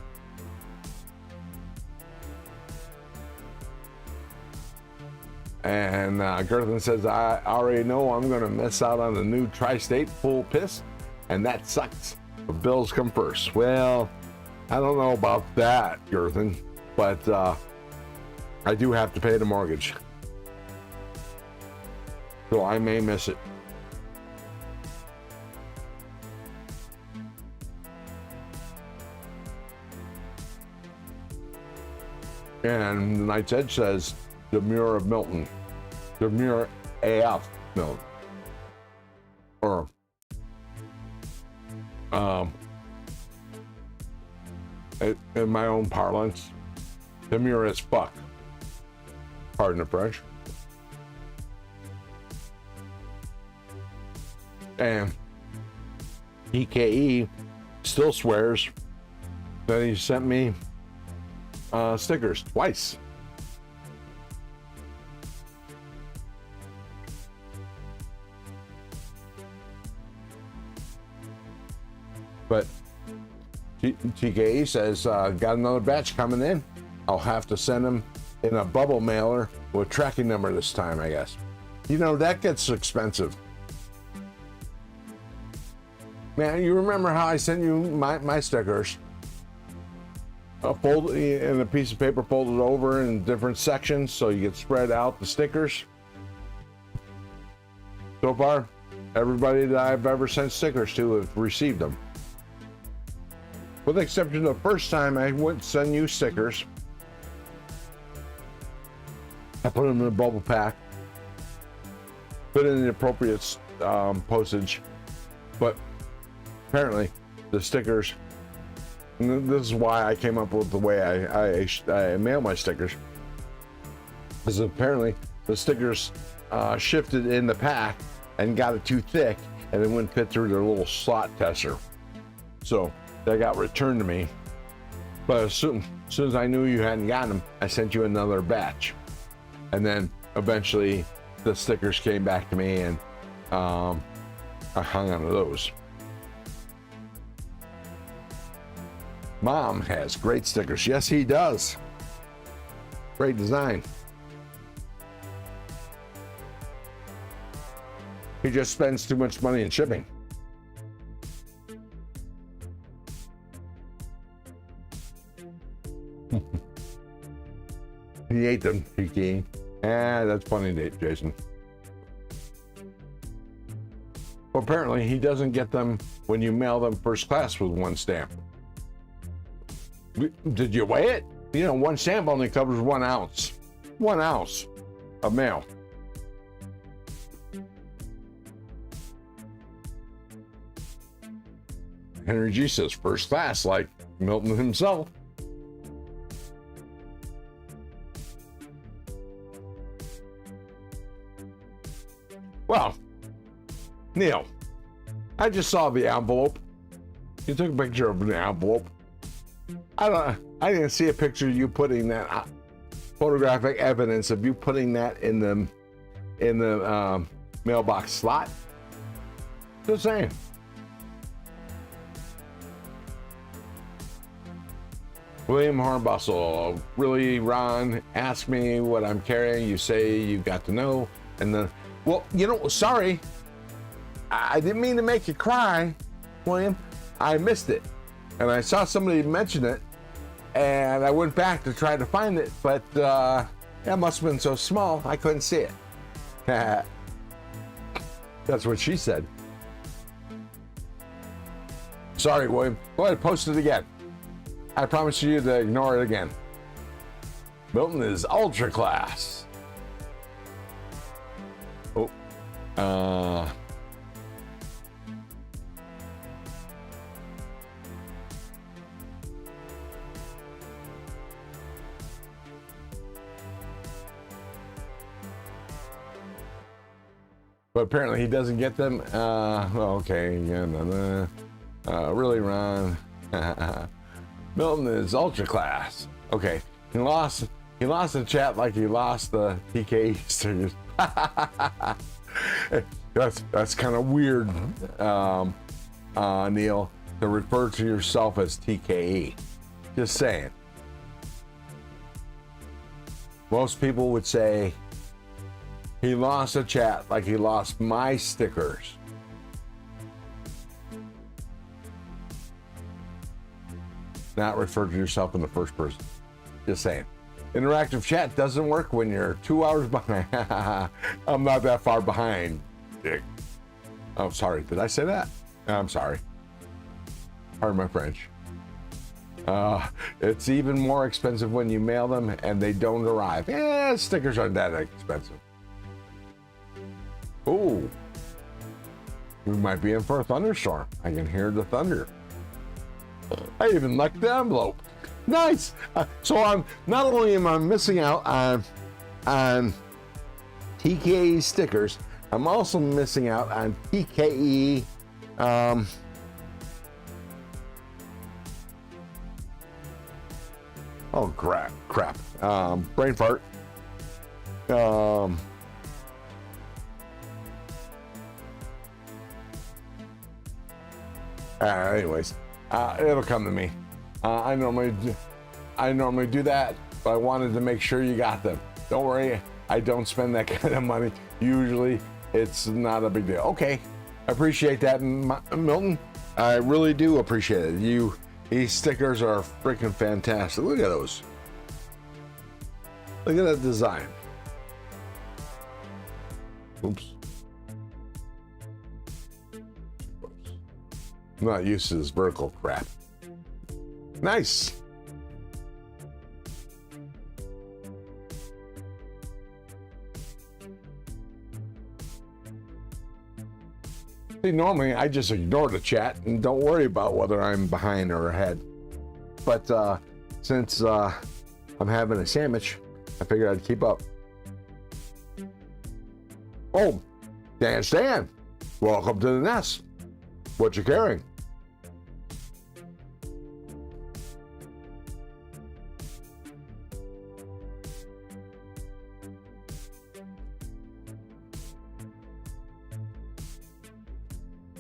And Gerthen says, I already know I'm going to miss out on the new Tri-State full piss, and that sucks. The bills come first. Well, I don't know about that, Gerthen, but I do have to pay the mortgage. So I may miss it. And the Knight's Edge says, Demure of Milton. Demure AF Milton. Or in my own parlance, demure as fuck. Pardon the French. And EKE still swears that he sent me stickers twice. But TKE says, got another batch coming in. I'll have to send them in a bubble mailer with tracking number this time, I guess. You know, that gets expensive. Man, you remember how I sent you my stickers? Folded in a piece of paper, folded over in different sections so you could spread out the stickers. So far, everybody that I've ever sent stickers to have received them. With the exception of the first time I went to send you stickers. I put them in a bubble pack, put in the appropriate postage, but apparently the stickers, and this is why I came up with the way I mail my stickers, because apparently the stickers shifted in the pack and got it too thick and it wouldn't fit through their little slot tester. So they got returned to me. But as soon as I knew you hadn't gotten them, I sent you another batch. And then eventually the stickers came back to me and I hung on to those. Mom has great stickers. Yes, he does. Great design. He just spends too much money in shipping. He ate them, Kiki. That's funny, Jason. Well, apparently he doesn't get them when you mail them first class with one stamp. Did you weigh it? You know, one stamp only covers 1 ounce. 1 ounce of mail. Henry G says first class, like Milton himself. Well, Neil, I just saw the envelope. You took a picture of the envelope. I didn't see a picture of you putting that photographic evidence of you putting that in the mailbox slot. Just saying. William Hornbustle, really, Ron? Ask me what I'm carrying. You say you got to know, and then, well, you know, sorry, I didn't mean to make you cry, William. I missed it, and I saw somebody mention it, and I went back to try to find it, but that must have been so small I couldn't see it. That's what she said. Sorry, William. Go ahead, post it again. I promise you to ignore it again. Milton is ultra class. Oh. But apparently he doesn't get them. Okay. Yeah, really, Ron? Milton is ultra class. Okay, he lost the chat like he lost the TK stickers. that's kind of weird, Neil, to refer to yourself as TKE. Just saying. Most people would say he lost the chat like he lost my stickers. Not refer to yourself in the first person. Just saying. Interactive chat doesn't work when you're 2 hours behind. I'm not that far behind, Dick. Oh, sorry. Did I say that? I'm sorry. Pardon my French. It's even more expensive when you mail them and they don't arrive. Stickers aren't that expensive. Ooh. We might be in for a thunderstorm. I can hear the thunder. I even liked the envelope. Nice. So I'm not only am I missing out on TKE stickers, I'm also missing out on TKE. Oh crap! Brain fart. Anyways. It'll come to me. I normally do that, but I wanted to make sure you got them. Don't worry, I don't spend that kind of money. Usually, it's not a big deal. Okay, I appreciate that, Milton. I really do appreciate it. These stickers are freaking fantastic. Look at those. Look at that design. Oops. I'm not used to this vertical crap. Nice. See, normally I just ignore the chat and don't worry about whether I'm behind or ahead. But since I'm having a sandwich, I figured I'd keep up. Oh, Dan Stan, welcome to the nest. What you carrying?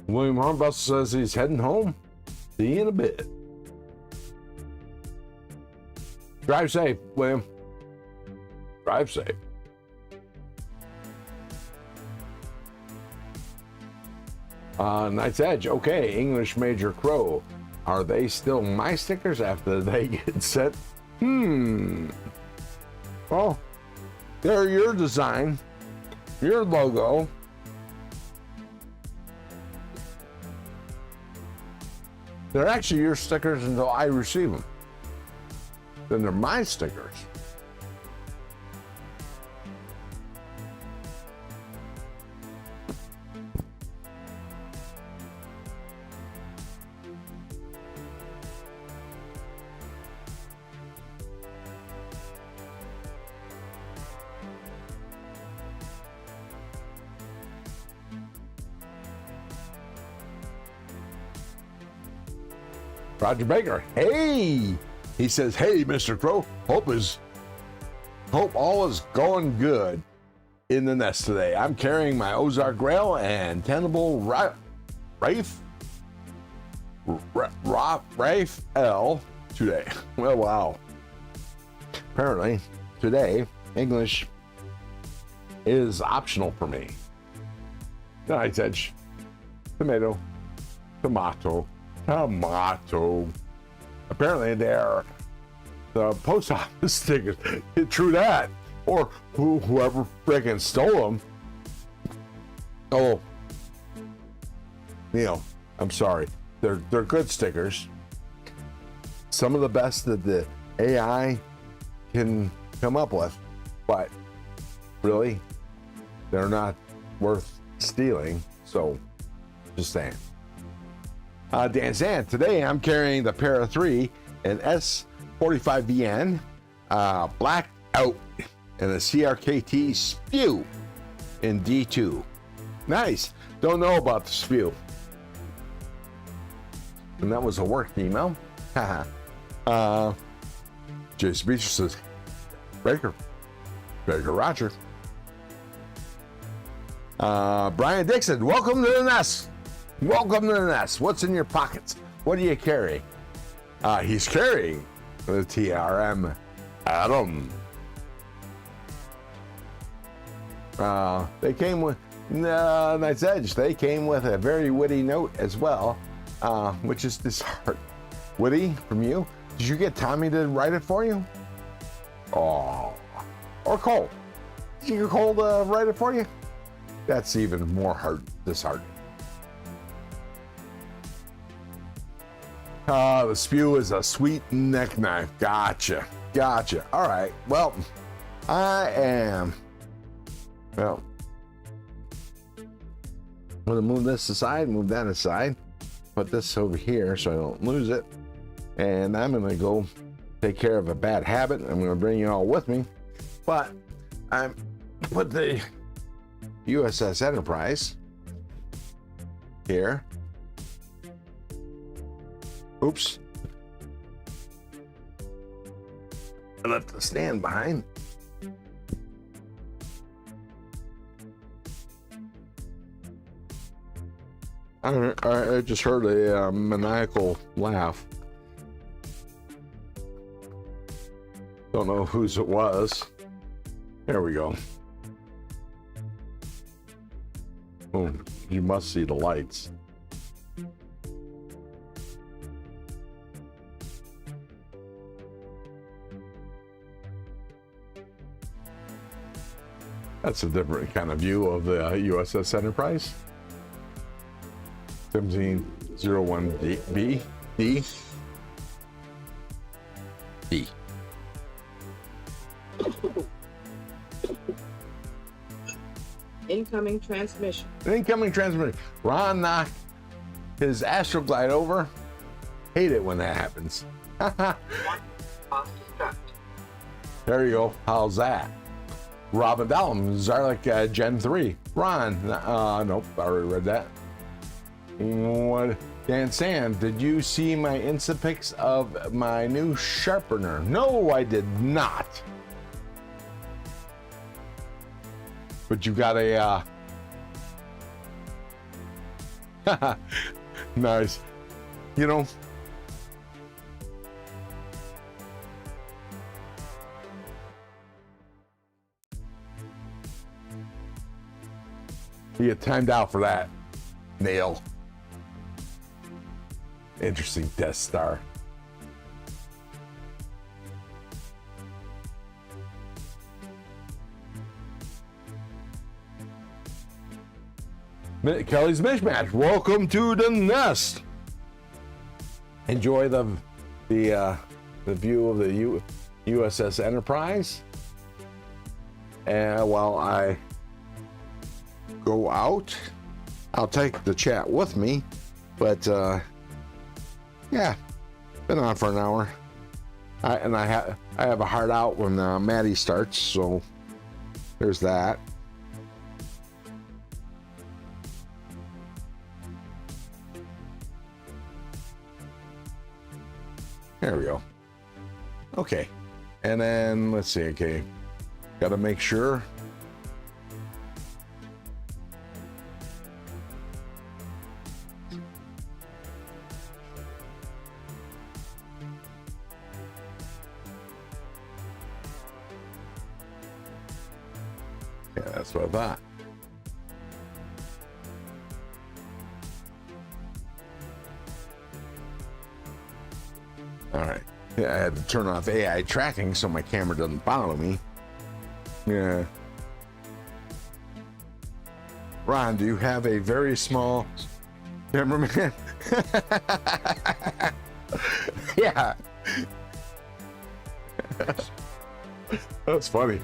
William Hornbustle says he's heading home. See you in a bit. Drive safe, William. Drive safe. Night's Edge. Okay, English Major Crow. Are they still my stickers after they get sent? Well, they're your design, your logo. They're actually your stickers until I receive them. Then they're my stickers. Roger Baker, hey! He says, hey, Mr. Crow, hope all is going good in the nest today. I'm carrying my Ozark Grail and Tenable Rafe L today. Well, wow. Apparently, today, English is optional for me. Nice edge. Tomato. Tomato. Tomato. Apparently, they're the post office stickers. True that. Or whoever freaking stole them. Oh, Neil, I'm sorry. They're good stickers. Some of the best that the AI can come up with, but really, they're not worth stealing. So, just saying. Dan Sand, today I'm carrying the Para 3 and S45VN black out and a CRKT spew in D2. Nice. Don't know about the spew. And that was a work email. Jason Beecher says, Baker Roger. Brian Dixon, welcome to the nest. Welcome to the nest. What's in your pockets? What do you carry? He's carrying the TRM Atom. They came with Nice Edge. They came with a very witty note as well, which is this heart. Witty from you. Did you get Tommy to write it for you? Oh, or Cole. Did you get Cole to write it for you? That's even more disheartening. The spew is a sweet neck knife. Gotcha. All right. Well, I'm going to move this aside, move that aside, put this over here so I don't lose it. And I'm going to go take care of a bad habit. I'm going to bring you all with me. But I put the USS Enterprise here. Oops. I left the stand behind. I just heard a maniacal laugh. Don't know whose it was. There we go. Oh, you must see the lights. That's a different kind of view of the USS Enterprise. 1701B. D. Incoming transmission. Ron knocked his Astroglide over. Hate it when that happens. There you go. How's that? Robin Dallum, Zarlik Gen 3. Ron, nope, I already read that. What? Dan Sand, did you see my Insta pics of my new sharpener? No, I did not. But you got a nice. You know, you get timed out for that, Neil. Interesting Death Star. Kelly's Mishmash, welcome to the nest. Enjoy the view of the USS Enterprise. And while I go out, I'll take the chat with me. But yeah, been on for an hour. I have a heart out when Maddie starts, so there's that. There we go. Okay, and then let's see. Okay, got to make sure. Yeah, that's what I thought. All right. Yeah, I had to turn off AI tracking so my camera doesn't follow me. Yeah. Ron, do you have a very small cameraman? Yeah. That's funny.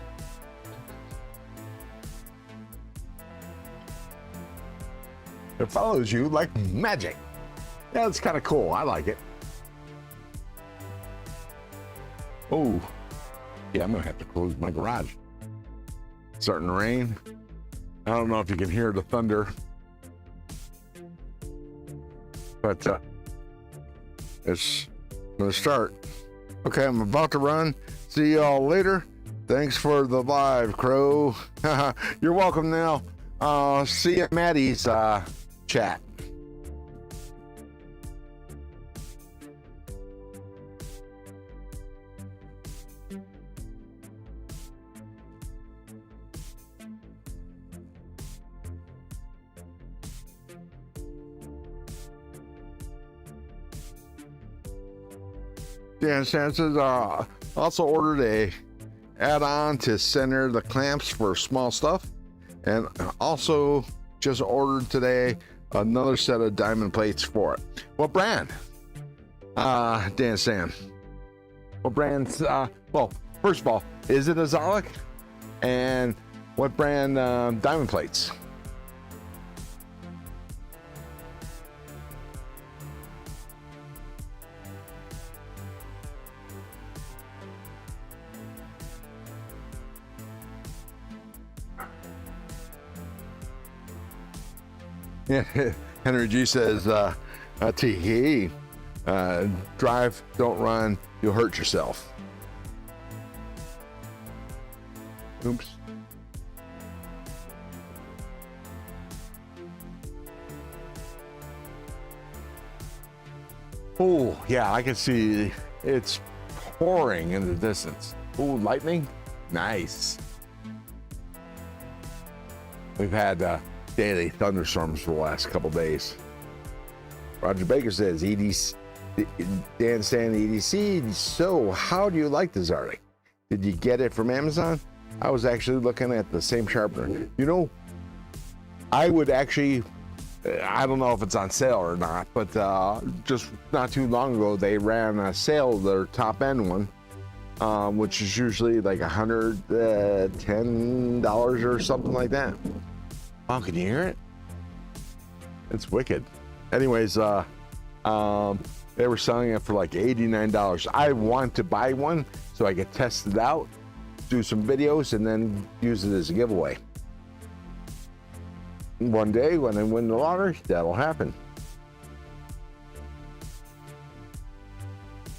It follows you like magic. Yeah, it's kind of cool. I like it. Oh, yeah, I'm gonna have to close my garage. It's starting to rain. I don't know if you can hear the thunder, but it's gonna start. Okay, I'm about to run. See y'all later. Thanks for the live, Crow. You're welcome now. See you at Maddie's chat. Dan Sanchez also ordered a add-on to center the clamps for small stuff, and also just ordered today another set of diamond plates for it. What brand? Dan Sam. What brand? Well, first of all, is it a Zolok? And what brand diamond plates? Yeah, Henry G says, tee, drive, don't run, you'll hurt yourself. Oops. Oh, yeah, I can see it's pouring in the distance. Oh, lightning, nice. We've had daily thunderstorms for the last couple days. Roger Baker says, EDC, Dan saying EDC, so how do you like the Zarlik? Did you get it from Amazon? I was actually looking at the same sharpener. You know, I would actually, I don't know if it's on sale or not, but just not too long ago, they ran a sale, their top end one, which is usually like $110 or something like that. Oh, can you hear it? It's wicked. Anyways, they were selling it for like $89. I want to buy one so I could test it out, do some videos, and then use it as a giveaway. One day when I win the lottery, that'll happen.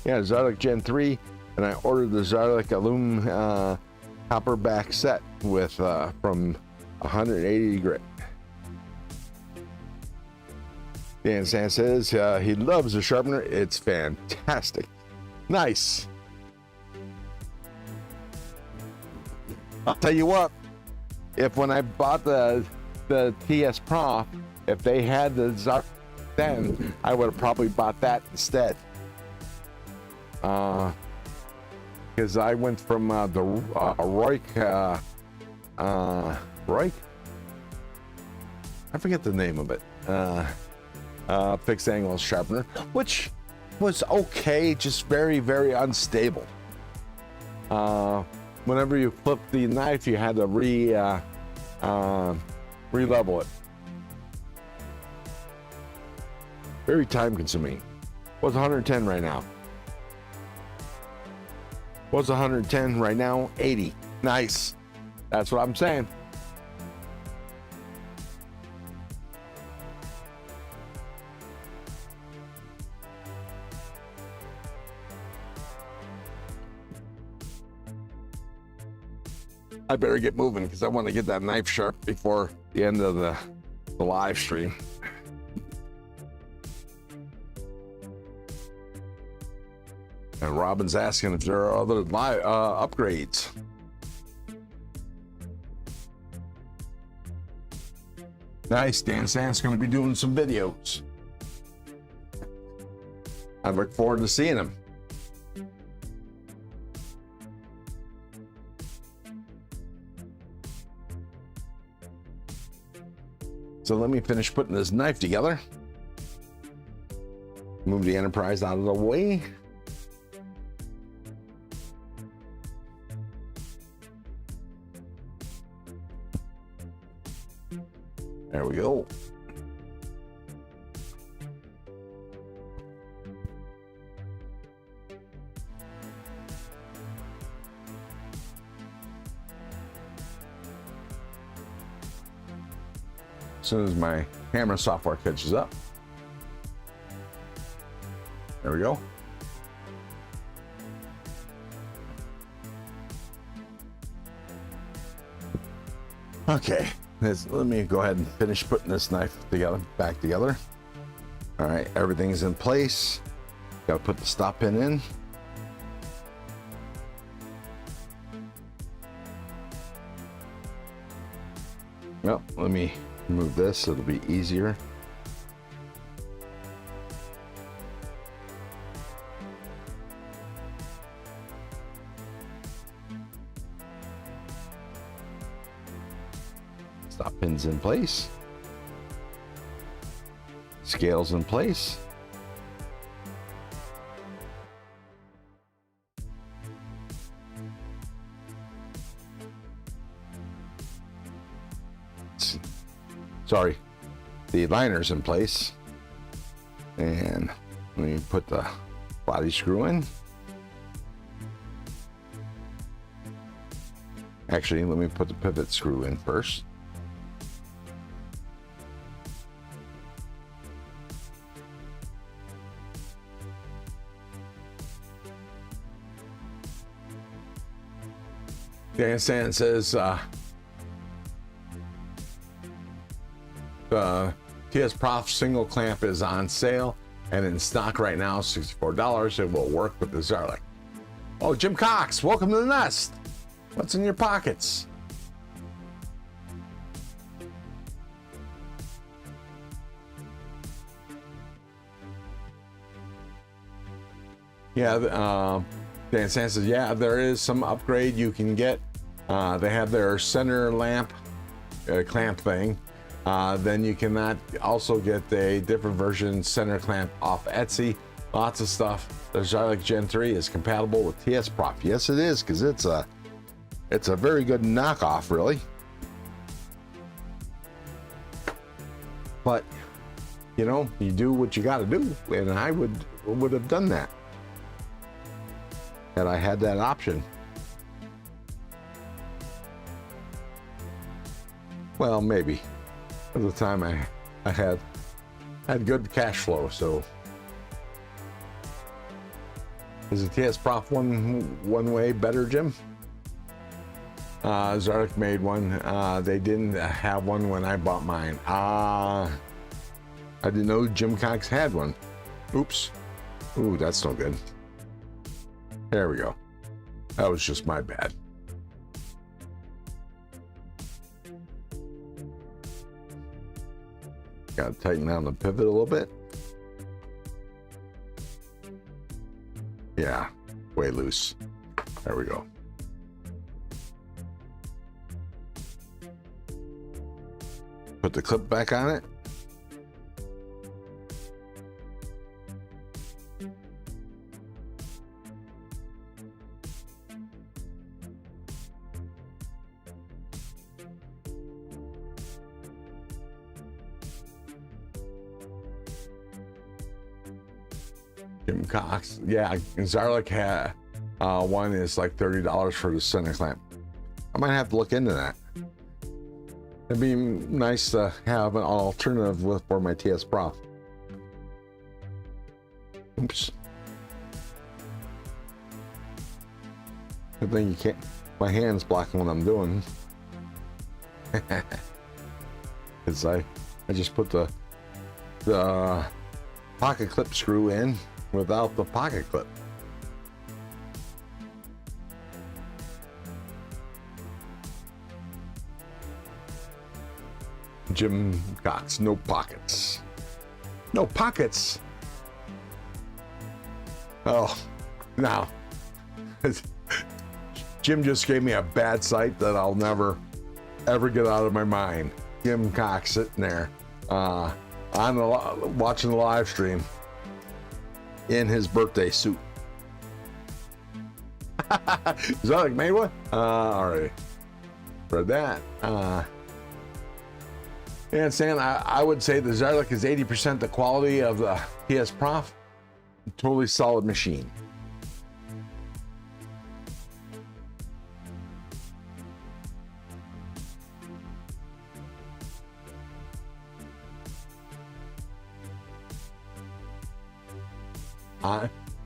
Yeah, Zarlik Gen 3, and I ordered the Zarlik Aluminum copper back set with from 180 grit. Dan San says he loves the sharpener. It's fantastic. Nice. I'll tell you what, if when I bought the TS Pro, if they had the Zarlik then, I would have probably bought that instead. Because I went from the Roik, Roik? I forget the name of it. Fixed angle sharpener, which was okay, just very, very unstable. Whenever you flipped the knife, you had to re-level it. Very time consuming. What's 110 right now? What's 110 right now? 80. Nice. That's what I'm saying. I better get moving because I want to get that knife sharp before the end of the live stream. And Robin's asking if there are other upgrades. Nice. Dan Sand's going to be doing some videos. I look forward to seeing him. So let me finish putting this knife together. Move the Enterprise out of the way. There we go. As soon as my camera software catches up. There we go. Okay, let me go ahead and finish putting this knife together, back together. All right, everything's in place. Got to put the stop pin in. Well, let me move this, it'll be easier. Stop pins in place. Scales in place. Sorry, the liner's in place. And let me put the body screw in. Actually, let me put the pivot screw in first. Dan Sand says the TS Prof single clamp is on sale and in stock right now, $64. It will work with the Zarlik. Oh, Jim Cox, welcome to the nest. What's in your pockets? Yeah, Dan Sand says, yeah, there is some upgrade you can get. They have their center lamp clamp thing. Then you can also get a different version center clamp off Etsy. Lots of stuff. The Zarlik Gen 3 is compatible with TS Prof. Yes, it is, because it's a very good knockoff, really. But you know, you do what you got to do, and I would have done that had I had that option. Well, maybe. At the time I had good cash flow, so is the TS Prof one way better, Jim? Zarlik made one. They didn't have one when I bought mine. I didn't know Jim Cox had one. Oops. Ooh, that's no good. There we go. That was just my bad. Got to tighten down the pivot a little bit. Yeah, way loose. There we go. Put the clip back on it. Jim Cox, yeah, Zarlik had one is like $30 for the center clamp. I might have to look into that. It'd be nice to have an alternative for my TS Prof. Oops. Good thing you can't. My hand's blocking what I'm doing. Because I just put the pocket clip screw in without the pocket clip. Jim Cox, no pockets. No pockets. Oh, now, Jim just gave me a bad sight that I'll never, ever get out of my mind. Jim Cox sitting there watching the live stream in his birthday suit. Is that like made one? All right. For that. And Stan, I would say the Zylic is 80% the quality of the PS Prof. Totally solid machine.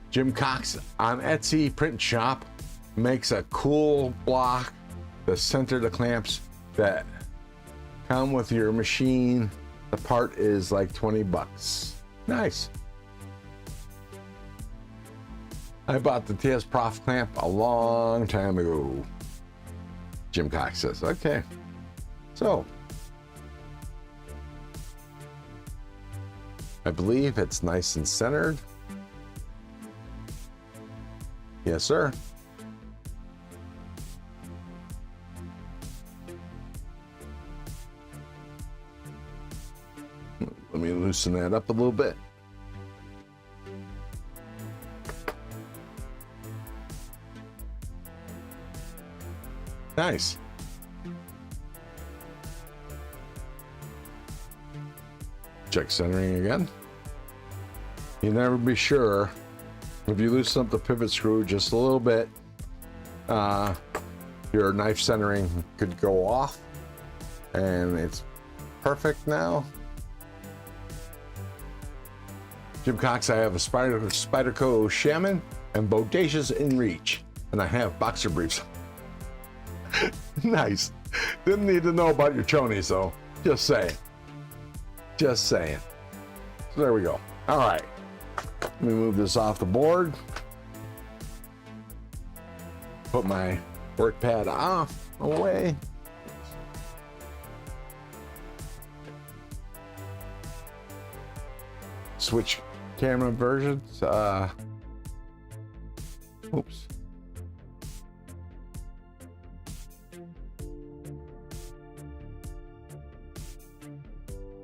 Jim Cox on Etsy print shop makes a cool block to center the clamps that come with your machine. The part is like 20 bucks. Nice. I bought the TS Prof clamp a long time ago. Jim Cox says, okay. So, I believe it's nice and centered. Yes, sir. Let me loosen that up a little bit. Nice. Check centering again. You never be sure. If you loosen up the pivot screw just a little bit, your knife centering could go off, and it's perfect now. Jim Cox, I have a Spyderco Shaman and Bodacious in reach, and I have boxer briefs. Nice. Didn't need to know about your chonies though. Just saying. Just saying. So there we go. All right. Let me move this off the board. Put my work pad off, away. Switch camera versions. Oops.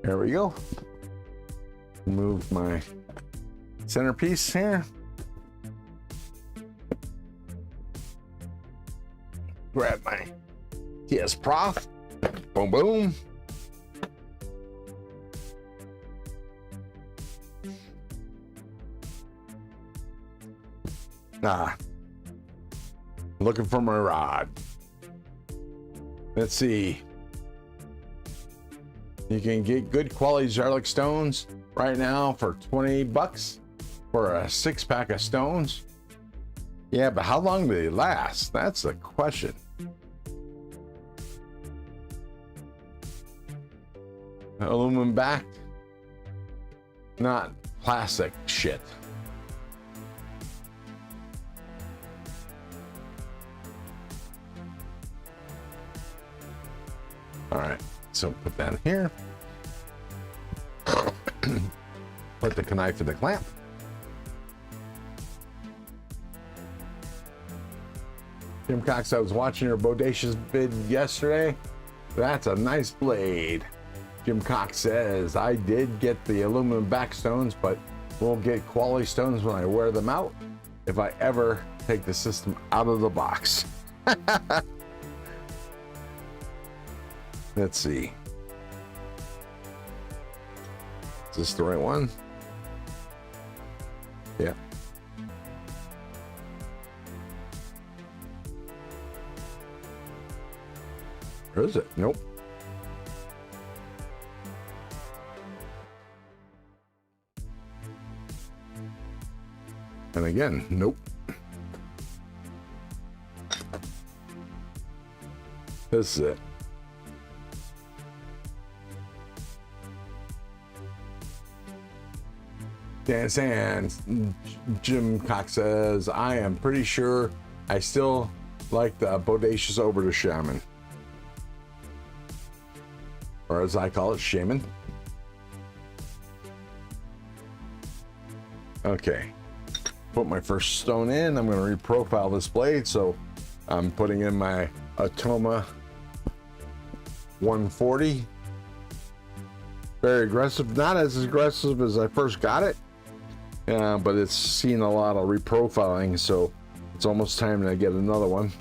There we go. Move my centerpiece here. Grab my TS Prof. Boom, boom. Looking for my rod. Let's see. You can get good quality Zylic stones right now for 20 bucks for a 6-pack of stones. Yeah, but how long do they last? That's the question. Aluminum backed, not plastic shit. All right, so put that here. Put the knife in the clamp. Jim Cox, I was watching your Bodacious vid yesterday. That's a nice blade. Jim Cox says, I did get the aluminum back stones, but we'll get quality stones when I wear them out, if I ever take the system out of the box. Let's see. Is this the right one? Yeah. Or is it? Nope. And again, nope. This is it. Dan Sands, Jim Cox says, I am pretty sure I still like the Bodacious over the Shaman. or as I call it, shaman. Okay, put my first stone in. I'm going to reprofile this blade, so I'm putting in my Atoma 140. Very aggressive, not as aggressive as I first got it, but it's seen a lot of reprofiling, so it's almost time to get another one,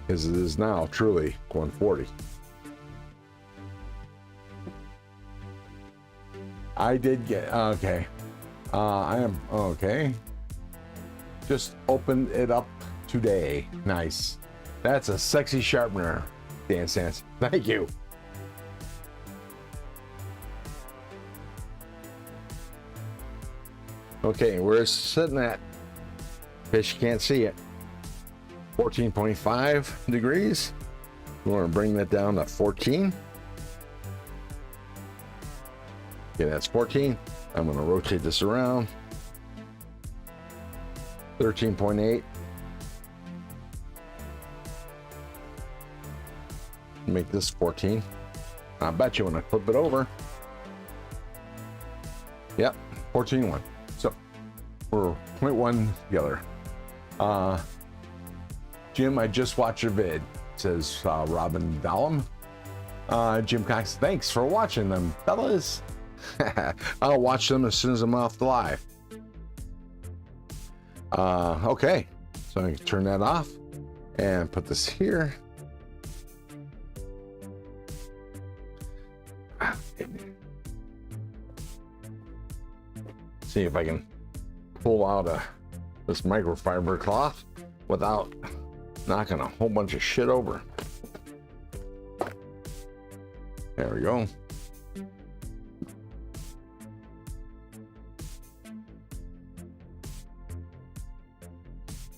because it is now truly 140. I did get, okay. I am, okay. Just opened it up today. Nice. That's a sexy sharpener, Dan Sands. Thank you. Okay, we're sitting at, in case you can't see it, 14.5 degrees. We want to bring that down to 14. Okay, that's 14. I'm going to rotate this around. 13.8. Make this 14. I bet you when I flip it over, yep, 14.1. So we're 0.1 together. Jim, I just watched your vid, says Robin Dallum. Jim Cox, thanks for watching them, fellas. I'll watch them as soon as I'm off the live. Okay, so I can turn that off and put this here. See if I can pull out this microfiber cloth without knocking a whole bunch of shit over. There we go.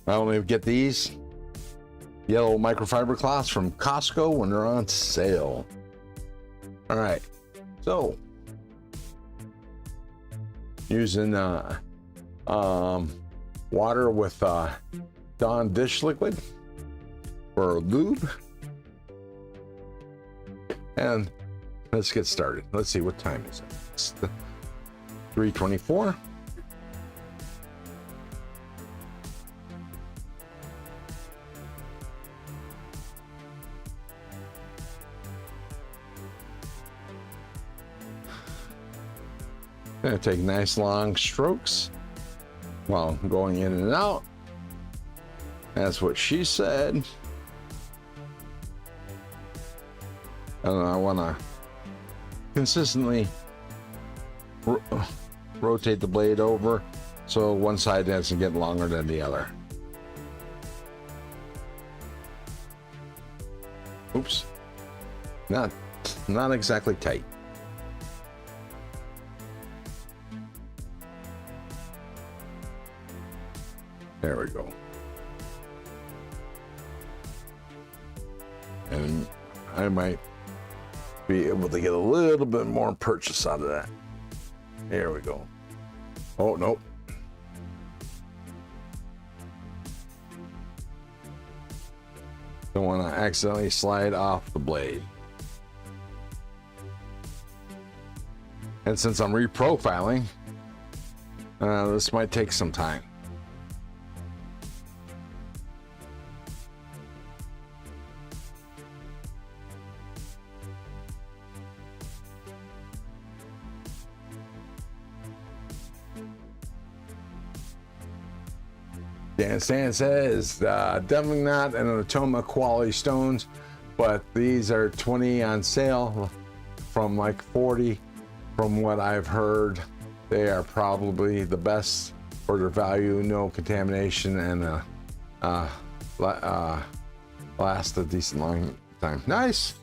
I only get these yellow microfiber cloths from Costco when they're on sale. All right, so using water with Dawn dish liquid for lube, and let's get started. Let's see, what time is it? It's 3:24. Gonna take nice long strokes while going in and out. That's what she said. And I want to consistently rotate the blade over so one side doesn't get longer than the other. Oops, not exactly tight. There we go. And I might be able to get a little bit more purchase out of that. There we go. Oh, nope. Don't want to accidentally slide off the blade. And since I'm reprofiling, this might take some time. Dan Stan says, definitely not an Atoma quality stones, but these are 20 on sale from like 40. From what I've heard, they are probably the best for their value, no contamination, and last a decent long time. Nice.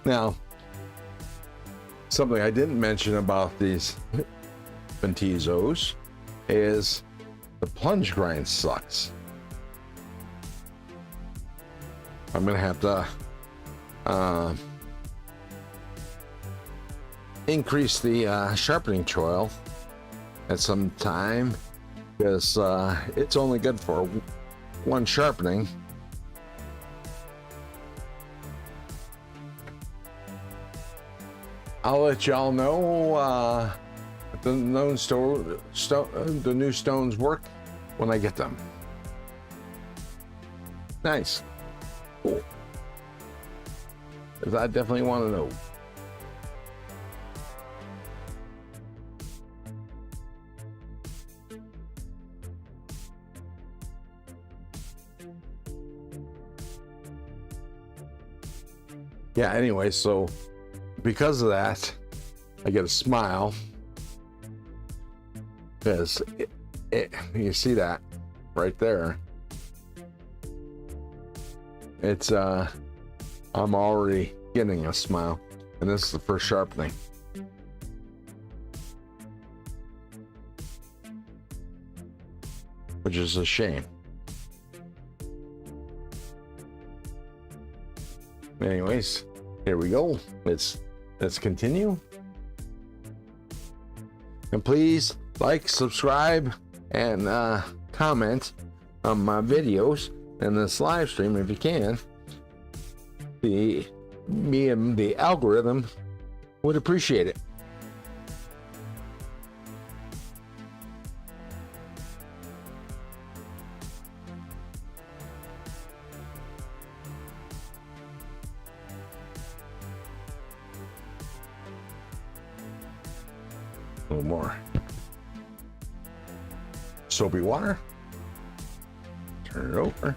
Now, something I didn't mention about these Ventizos is the plunge grind sucks. I'm gonna have to increase the sharpening choil at some time, because it's only good for one sharpening. I'll let y'all know if the new stones work when I get them. Nice. Cool. 'Cause I definitely want to know. Yeah, anyway, so because of that, I get a smile, because you see that right there. It's I'm already getting a smile, and this is the first sharpening. Which is a shame. Anyways, here we go. Let's continue. And please like, subscribe, and comment on my videos and this live stream if you can. Me and the algorithm would appreciate it. A little more soapy water. Turn it over.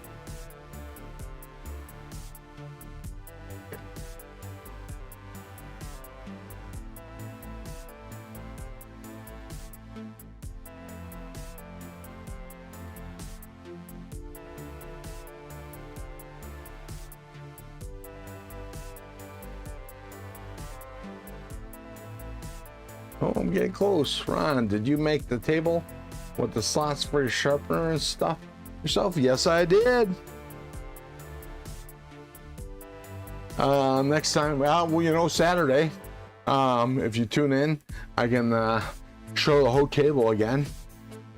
Oh, I'm getting close. Ron, did you make the table with the slots for your sharpener and stuff yourself? Yes, I did. Next time, well, you know, Saturday, if you tune in, I can show the whole table again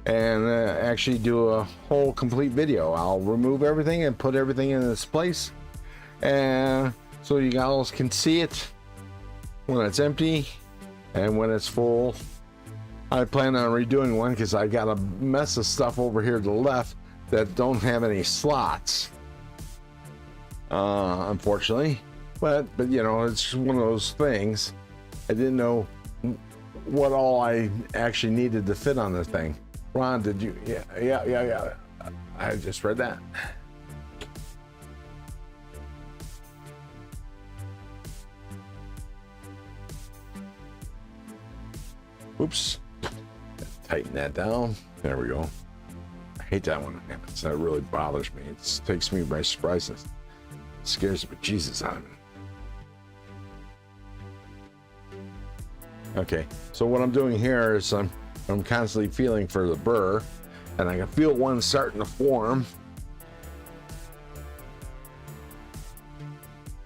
and actually do a whole complete video. I'll remove everything and put everything in its place, and so you guys can see it when it's empty. And when it's full, I plan on redoing one, because I got a mess of stuff over here to the left that don't have any slots, unfortunately. But you know, it's one of those things. I didn't know what all I actually needed to fit on the thing. Ron, did you? Yeah. I just read that. Oops. Tighten that down. There we go. I hate that one. That really bothers me. It takes me by surprise. It scares the bejesus out of me. Okay, so what I'm doing here is I'm constantly feeling for the burr, and I can feel one starting to form.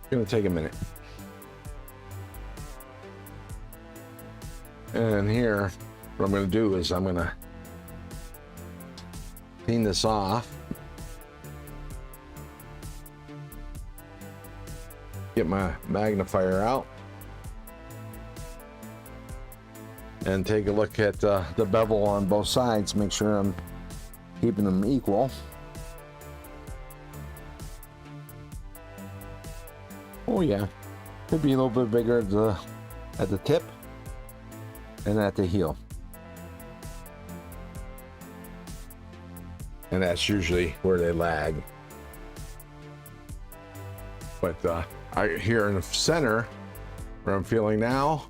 It's gonna take a minute. And here, what I'm going to do is I'm going to clean this off. Get my magnifier out. And take a look at the bevel on both sides. Make sure I'm keeping them equal. Oh yeah, could be a little bit bigger at the tip and at the heel. And that's usually where they lag. But here in the center, where I'm feeling now,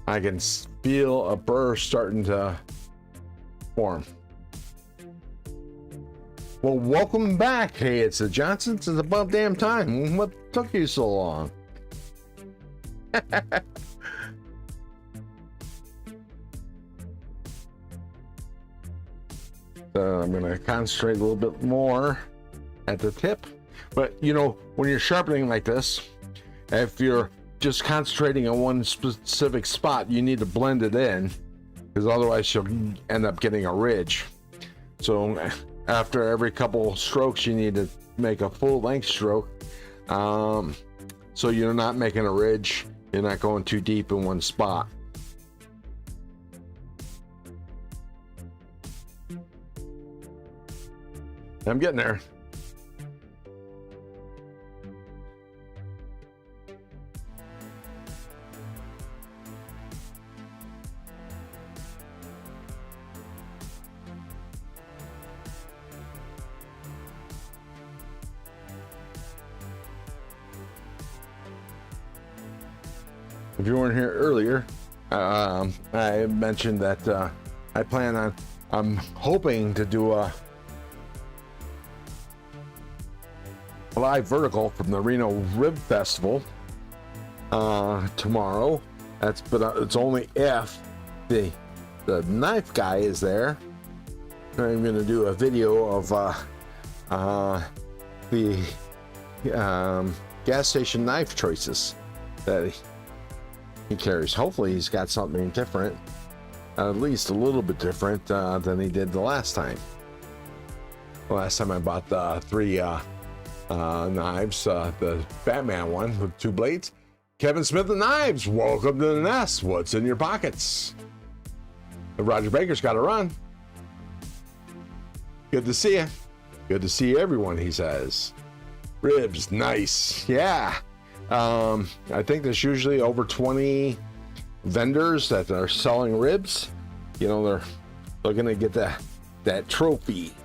I can feel a burr starting to form. Well, welcome back. Hey, it's the Johnsons. It's about damn time. What took you so long? I'm going to concentrate a little bit more at the tip. But, you know, when you're sharpening like this, if you're just concentrating on one specific spot, you need to blend it in, because otherwise you'll end up getting a ridge. So after every couple strokes, you need to make a full length stroke, so you're not making a ridge, you're not going too deep in one spot. I'm getting there. If you weren't here earlier, I mentioned that I plan on, I'm hoping to do a live vertical from the Reno Rib Festival tomorrow. But it's only if the knife guy is there. I'm going to do a video of the gas station knife choices that he carries. Hopefully he's got something different, at least a little bit different than he did the last time. The last time I bought the 3 knives, the Batman one with 2 blades. Kevin Smith and Knives, welcome to the nest. What's in your pockets? Roger Baker's got to run. Good to see you. Good to see everyone, he says. Ribs, nice. Yeah. I think there's usually over 20 vendors that are selling ribs. You know, they're gonna get that trophy.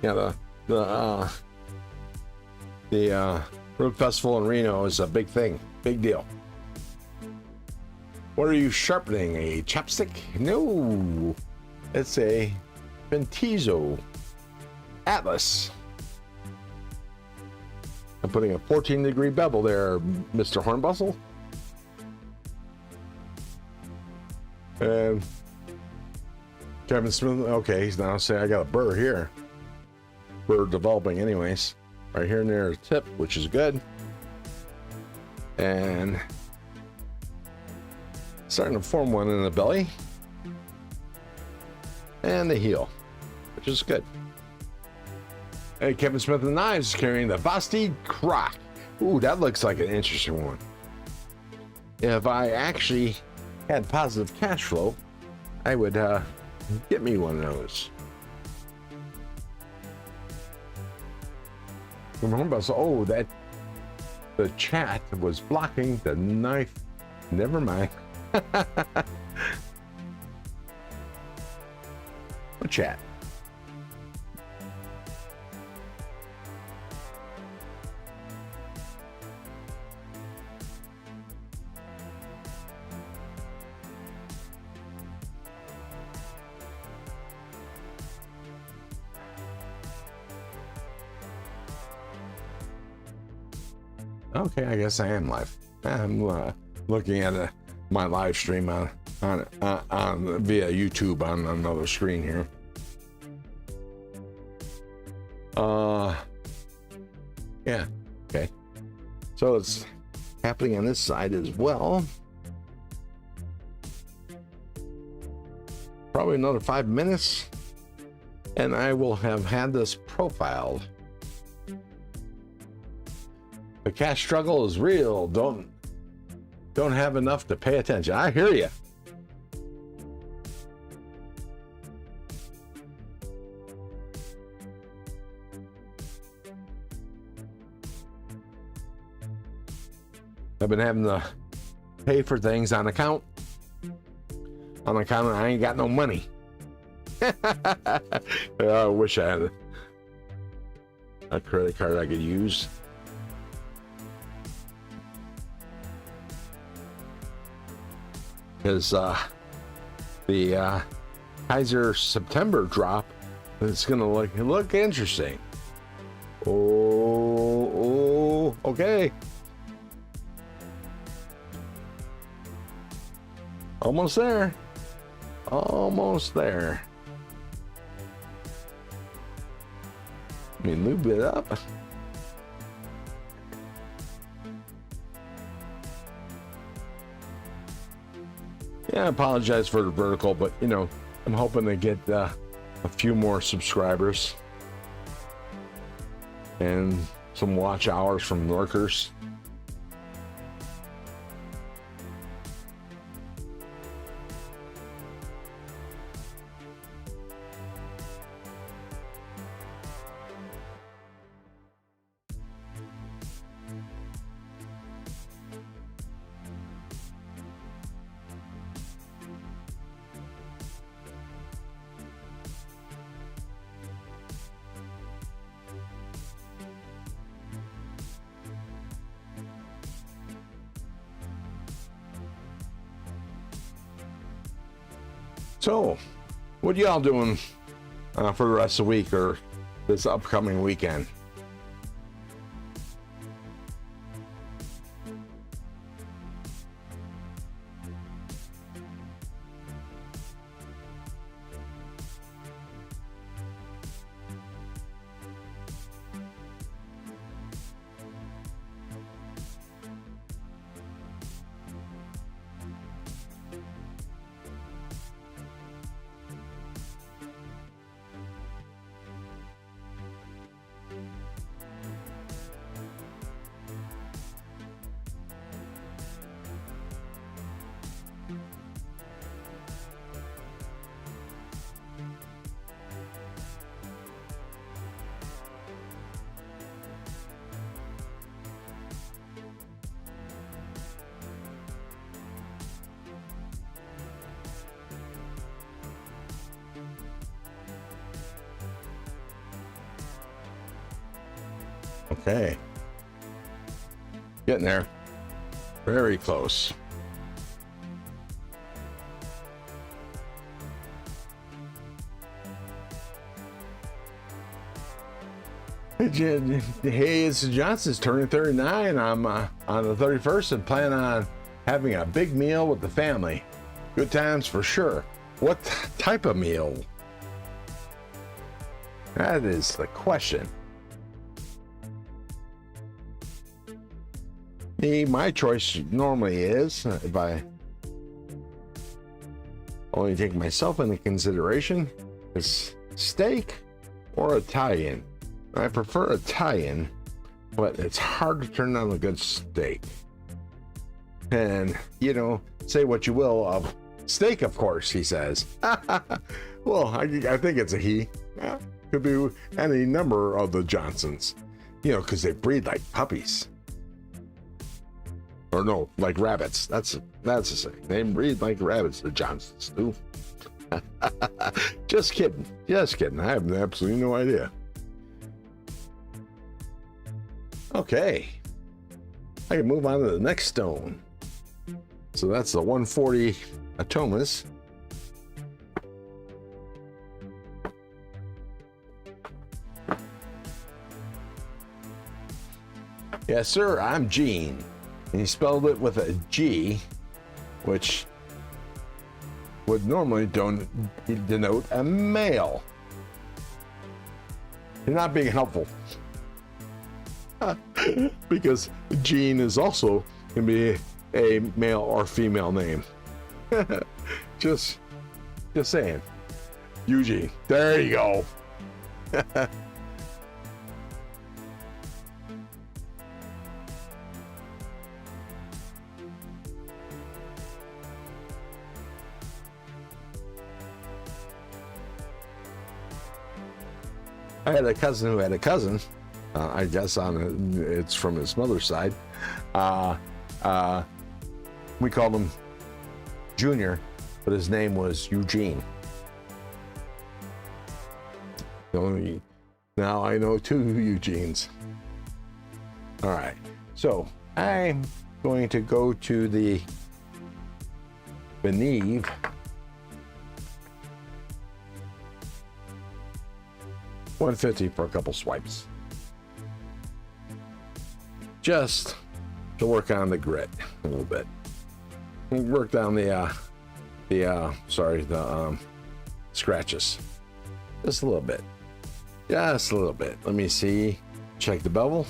Yeah, the Rib Festival in Reno is a big thing, big deal. What are you sharpening? A chopstick? No, it's a Ventizo Atlas. I'm putting a 14-degree bevel there, Mr. Hornbustle. And Kevin Smith, okay, he's now saying I got a burr here. Burr developing anyways. Right here near the tip, which is good. And starting to form one in the belly. And the heel, which is good. Hey, Kevin Smith and Knives is carrying the Basti Croc. Ooh, that looks like an interesting one. If I actually had positive cash flow, I would get me one of those. Oh, that the chat was blocking the knife. Never mind. What chat? Okay, I guess I am live. I'm looking at my live stream on via YouTube on another screen here. Yeah, okay. So it's happening on this side as well. Probably another 5 minutes, and I will have had this profiled. The cash struggle is real. Don't have enough to pay attention. I hear you. I've been having to pay for things on account. On account of I ain't got no money. I wish I had a credit card I could use. Because the Kaiser September drop, it's gonna look interesting. Oh, okay. Almost there. Almost there. Let me lube it up. Yeah, I apologize for the vertical, but you know, I'm hoping to get a few more subscribers and some watch hours from lurkers. So, what y'all doing for the rest of the week or this upcoming weekend? Okay. Getting there. Very close. Hey, it's Johnson's turning 39. I'm on the 31st and plan on having a big meal with the family. Good times for sure. What type of meal? That is the question. My choice normally is, if I only take myself into consideration, is steak or Italian. I prefer Italian, but it's hard to turn down a good steak. And, you know, say what you will of steak, of course, he says. Well, I think it's a he. Could be any number of the Johnsons, you know, because they breed like puppies. Or no, like rabbits. That's the saying. They breed like rabbits, the Johnsons do. Just kidding. Just kidding. I have absolutely no idea. Okay. I can move on to the next stone. So that's the 140 Atomas. Yes, sir. I'm Gene. And he spelled it with a G, which would normally denote a male. You're not being helpful. Because Gene is also can be a male or female name. just saying. Eugene. There you go. I had a cousin who had a cousin. I guess it's from his mother's side. We called him Junior, but his name was Eugene. Now I know two Eugenes. All right, so I'm going to go to the Beneve. $150 for a couple swipes. Just to work on the grit a little bit. Work down the scratches. Just a little bit. Just a little bit. Let me see. Check the bevel.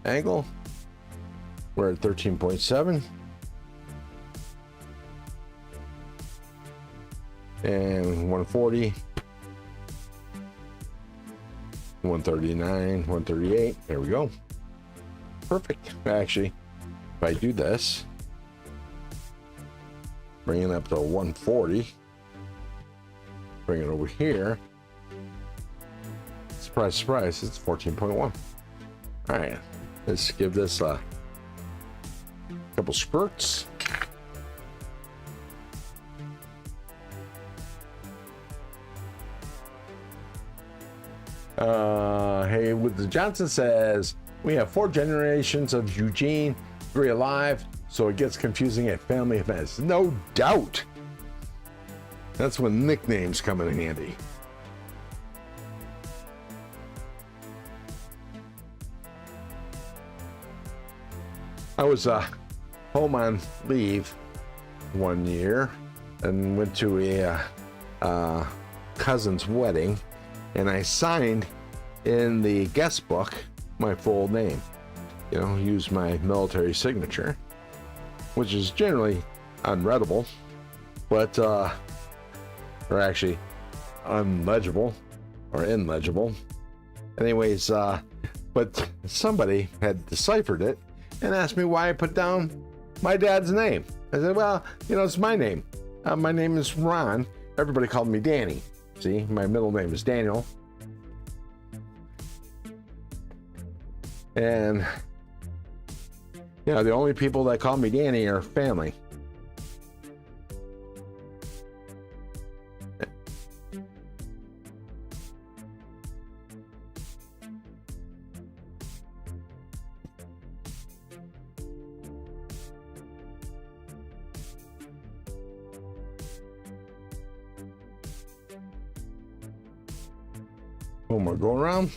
Angle. We're at 13.7. and 140, 139, 138. There we go. Perfect. Actually, if I do this, bring it up to 140, bring it over here. Surprise, surprise, it's 14.1. All right, let's give this a couple spurts. Hey, with the Johnson says, we have 4 generations of Eugene, 3 alive, so it gets confusing at family events. No doubt. That's when nicknames come in handy. I was home on leave one year and went to a cousin's wedding, and I signed in the guest book my full name. You know, use my military signature, which is generally unreadable, but or actually unlegible or illegible. Anyways, but somebody had deciphered it and asked me why I put down my dad's name. I said, well, you know, it's my name. My name is Ron. Everybody called me Danny. See, my middle name is Daniel. And, you know, the only people that call me Danny are family. One more go around.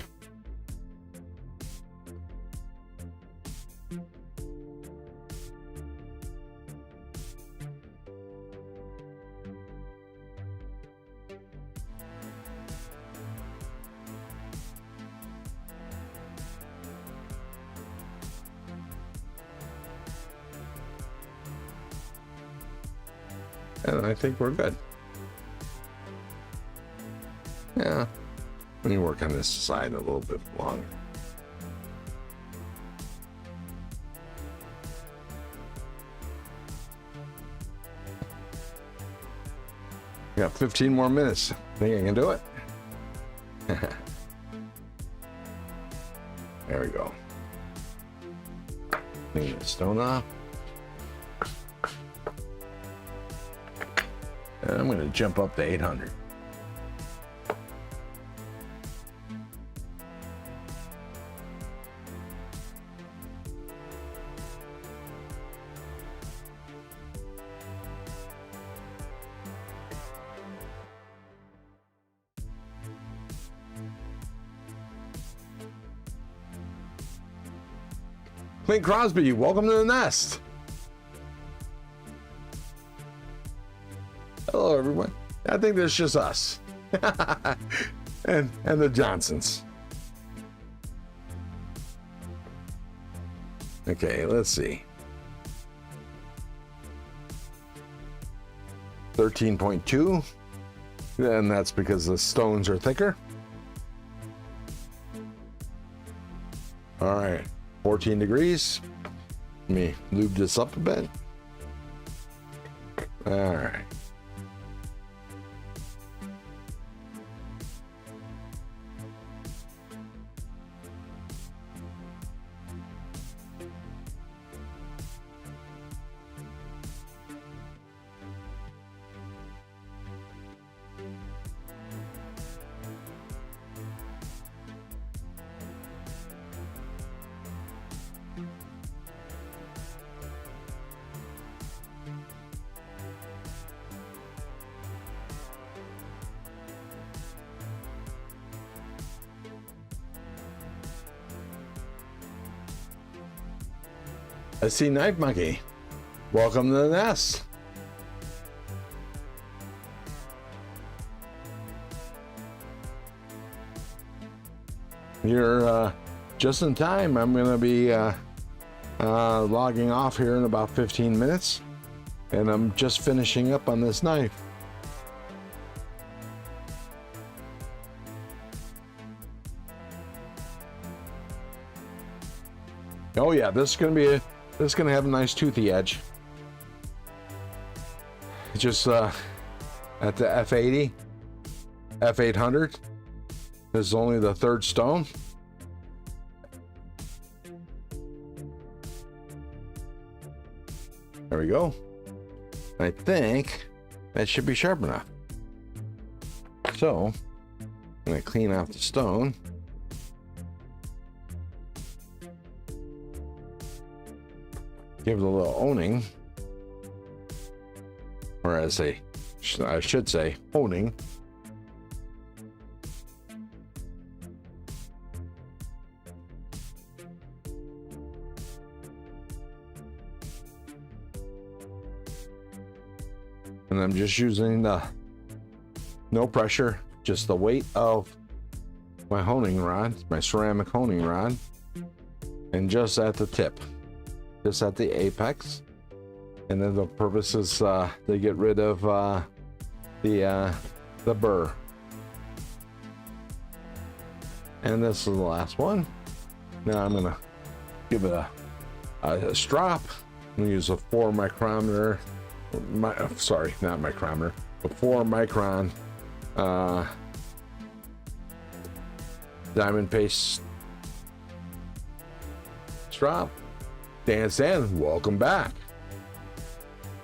And I think we're good. Yeah. Let me work on this side a little bit longer. Got 15 more minutes. Think I can do it? There we go. Clean the stone off. And I'm going to jump up to 800. Clint Crosby, welcome to the nest. Hello, everyone. I think there's just us and the Johnsons. Okay, let's see. 13.2, and that's because the stones are thicker. All right, 14 degrees. Let me lube this up a bit. All right. I see Knife Monkey. Welcome to the nest. You're just in time. I'm going to be logging off here in about 15 minutes, and I'm just finishing up on this knife. Oh yeah, this is gonna have a nice toothy edge. Just at the F80, F800. This is only the third stone. There we go. I think that should be sharp enough. So I'm gonna clean off the stone. Give it a little owning, or as I should say, honing. And I'm just using the no pressure, just the weight of my honing rod, my ceramic honing rod, and just at the tip, just at the apex. And then the purpose is to get rid of the burr. And this is the last one. Now I'm gonna give it a strop. I'm gonna use a 4 micrometer. Sorry, not micrometer, a 4 micron diamond paste strop. Dan Stan, welcome back.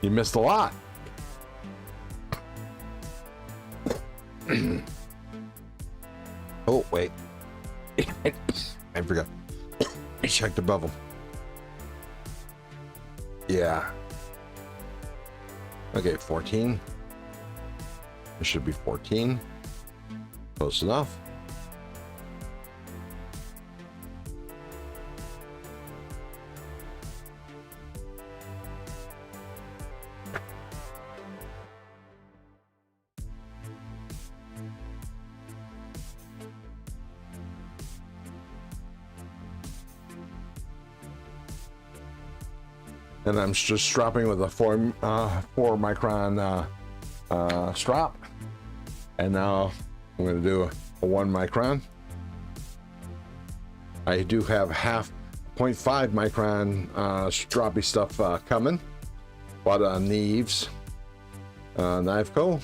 You missed a lot. Oh wait, I forgot. I checked above them. Yeah. Okay, 14. It should be 14. Close enough. And I'm just dropping with a 4 micron strop. And now I'm going to do a 1 micron. I do have 0.5 micron stroppy stuff coming. Bought a Neves knife co.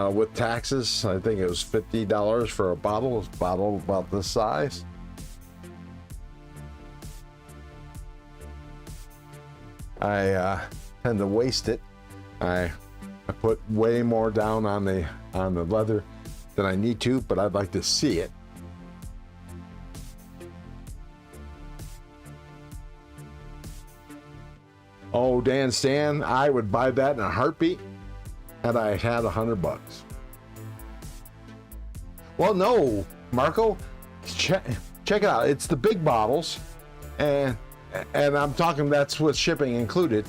With taxes, I think it was $50 for a bottle. A bottle about this size. I tend to waste it. I put way more down on the leather than I need to, but I'd like to see it. Oh, Dan Stan, I would buy that in a heartbeat had I had $100. Well, no, Marco, check it out. It's the big bottles, and I'm talking that's with shipping included.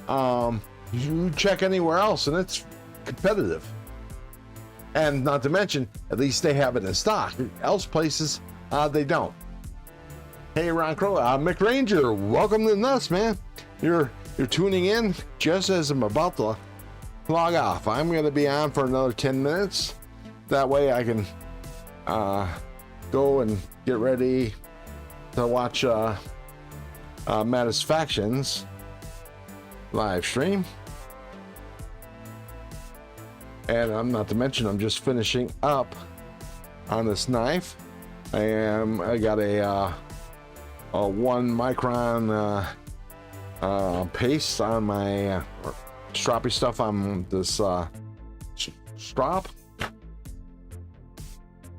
You check anywhere else and it's competitive. And not to mention, at least they have it in stock. Else places, they don't. Hey, Ron Crow, Mick Ranger, welcome to us, man. You're tuning in just as I'm about to log off. I'm going to be on for another 10 minutes. That way I can go and get ready to watch Matisfaction's live stream. And I'm not to mention, I'm just finishing up on this knife. I got a 1 micron paste on my stroppy stuff on this strop.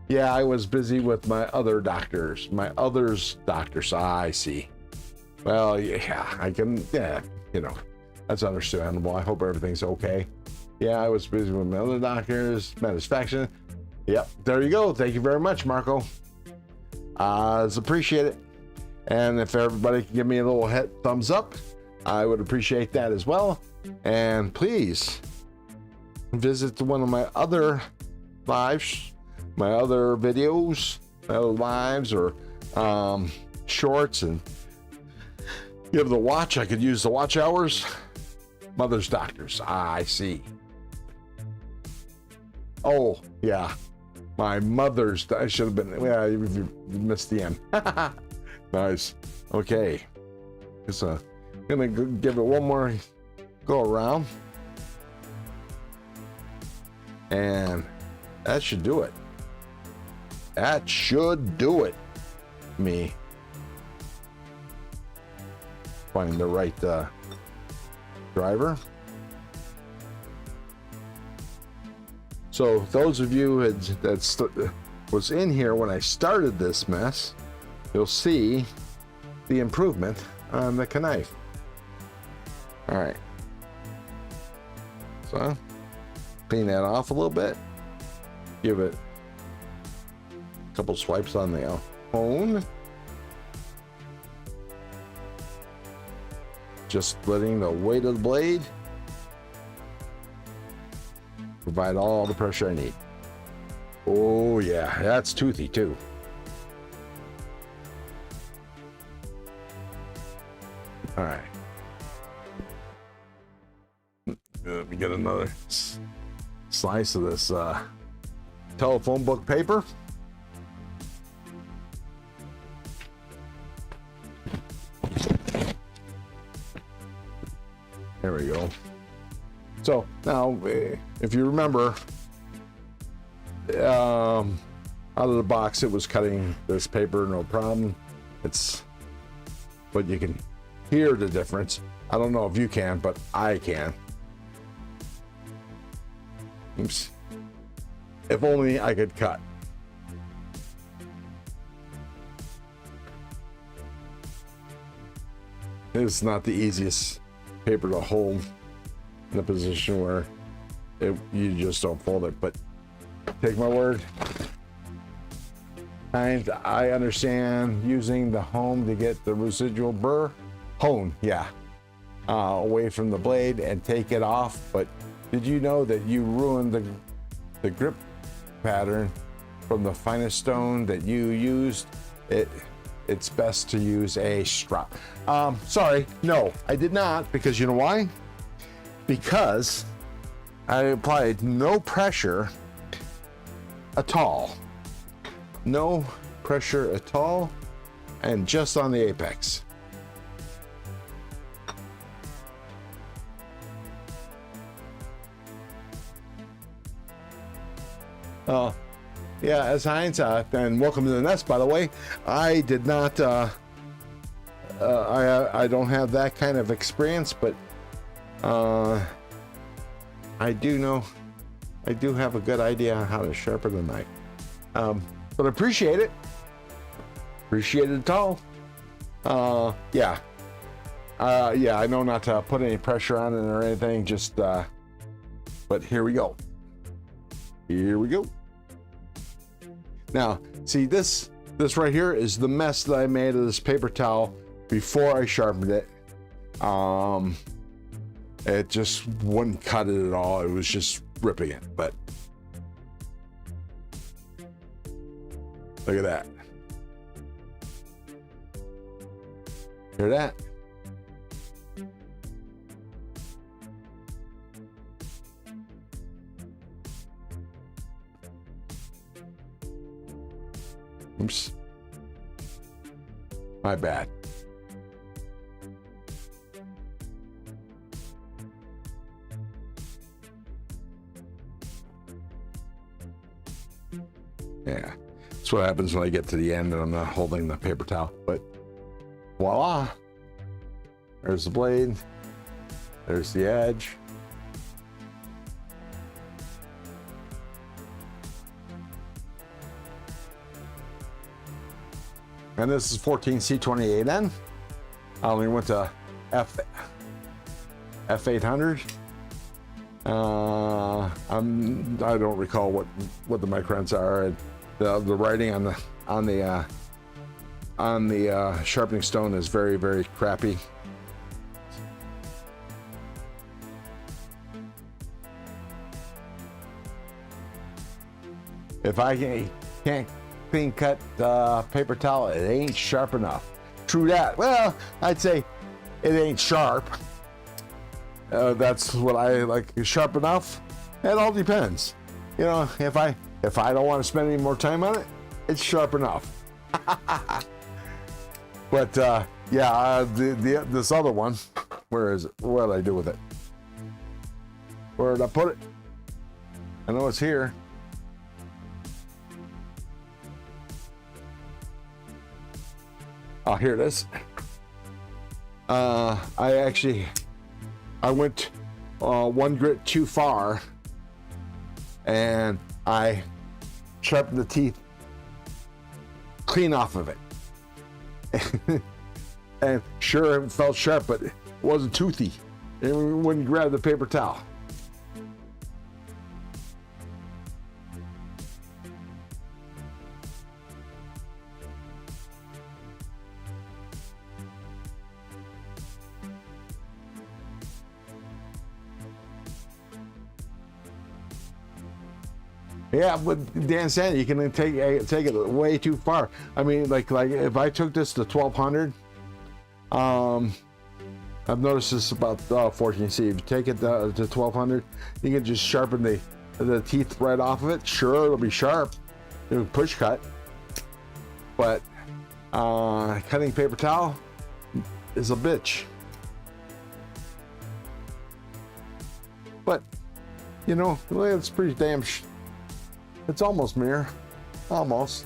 Yeah, I was busy with my other doctors. I see. Well, yeah, I can, yeah, you know, that's understandable. I hope everything's okay. Yeah, I was busy with my other doctors, Matisfaction. Yep, there you go. Thank you very much, Marco. It's appreciate it. And if everybody can give me a little thumbs up, I would appreciate that as well. And please visit one of my other lives, my other videos, my other lives or shorts, and give the watch. I could use the watch hours. Mother's Doctors. I see. Oh, yeah. My mother's. I should have been. Yeah, you missed the end. Nice. Okay. Just gonna give it one more go around. And that should do it. That should do it. Me. Find the right driver. So those of you that was in here when I started this mess, you'll see the improvement on the knife. All right. So clean that off a little bit. Give it a couple swipes on the hone. Just letting the weight of the blade provide all the pressure I need. Oh yeah, that's toothy too. All right. Let me get another slice of this telephone book paper. There we go. So now, if you remember, out of the box, it was cutting this paper, no problem. But you can hear the difference. I don't know if you can, but I can. Oops. If only I could cut. It's not the easiest paper to hold in a position where you just don't fold it, but take my word. And I understand using the hone to get the residual burr, hone, yeah, away from the blade and take it off. But did you know that you ruined the grip pattern from the finest stone that you used? It's best to use a strop. Sorry, no, I did not, because you know why? Because I applied no pressure at all. No pressure at all, and just on the apex. Yeah, as Heinz, and welcome to the nest, by the way. I did not, I don't have that kind of experience, but I do have a good idea on how to sharpen the knife. But appreciate it. Appreciate it all. Yeah, I know not to put any pressure on it or anything, just, but here we go. Here we go. Now, see, this right here is the mess that I made of this paper towel before I sharpened it. It just wouldn't cut it at all. It was just ripping it, but look at that. Hear that? Oops. My bad. Yeah, that's what happens when I get to the end and I'm not holding the paper towel. But voila, there's the blade, there's the edge. And this is 14C28N. I only went to F800. I don't recall what the microns are. The writing on the sharpening stone is very, very crappy. If I can't clean cut paper towel, it ain't sharp enough. True that. Well, I'd say it ain't sharp. That's what I like. Sharp enough. It all depends. You know, if I don't want to spend any more time on it, it's sharp enough. But yeah, this other one, where is it? What did I do with it? Where did I put it? I know it's here. Oh, here it is. I went one grit too far, and I sharpened the teeth clean off of it. And sure, it felt sharp, but it wasn't toothy. It wouldn't grab the paper towel. Yeah, but Dan said you can take it way too far. I mean, like if I took this to 1200, I've noticed this about 14C. If you take it to 1200, you can just sharpen the teeth right off of it. Sure, it'll be sharp. It'll push cut, but cutting paper towel is a bitch. But you know, it's pretty damn. It's almost mirror, almost.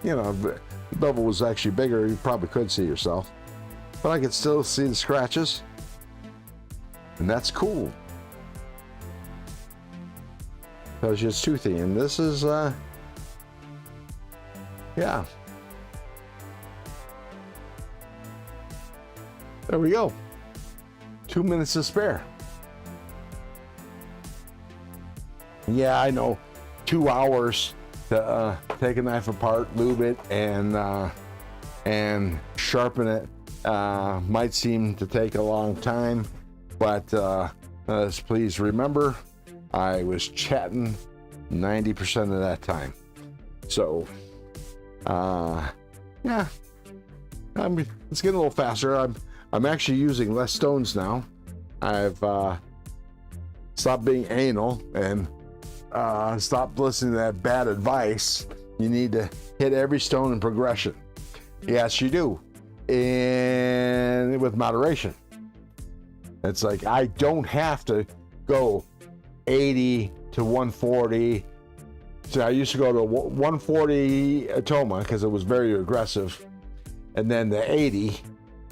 You know, if the bevel was actually bigger, you probably could see yourself, but I could still see the scratches, and that's cool. Tells you it's toothy, and this is, yeah. There we go. 2 minutes to spare. Yeah, I know. 2 hours to take a knife apart, lube it, and sharpen it might seem to take a long time, but please remember, I was chatting 90% of that time. So, yeah, it's getting a little faster. I'm actually using less stones now. I've stopped being anal and stop listening to that bad advice. You need to hit every stone in progression. Yes, you do, and with moderation. It's like I don't have to go 80 to 140. So I used to go to 140 Atoma because it was very aggressive, and then the 80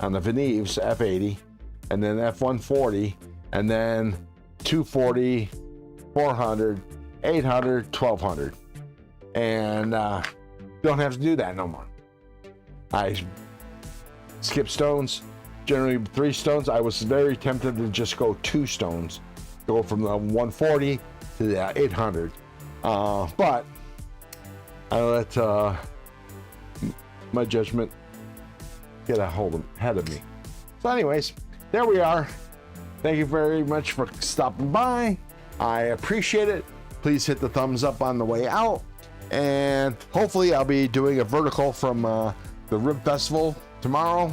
on the Veneves F80, and then F140, and then 240, 400. 800, 1200, and don't have to do that no more. I skip stones, generally 3 stones. I was very tempted to just go 2 stones, go from the 140 to the 800, but I let my judgment get ahead of me. So anyways, there we are. Thank you very much for stopping by. I appreciate it. Please hit the thumbs up on the way out, and hopefully I'll be doing a vertical from the Rib Festival tomorrow,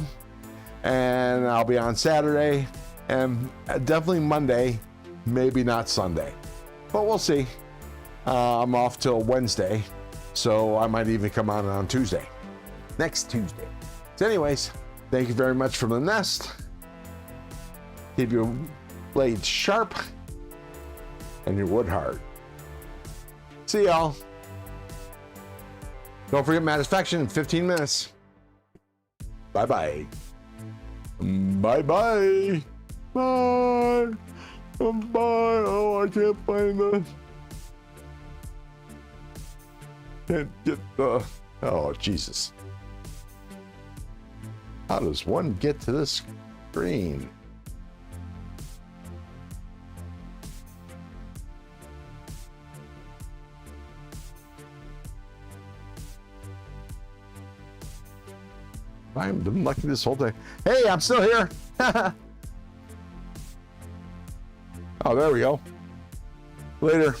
and I'll be on Saturday, and definitely Monday, maybe not Sunday, but we'll see. I'm off till Wednesday, so I might even come on Tuesday, next Tuesday. So anyways, thank you very much from the nest. Keep your blades sharp and your wood hard. See y'all. Don't forget Matisfaction in 15 minutes. Bye-bye. Bye-bye. Bye. Bye. Oh, I can't find the... Can't get the... Oh, Jesus. How does one get to this screen? I've been lucky this whole day. Hey, I'm still here. Oh, there we go. Later.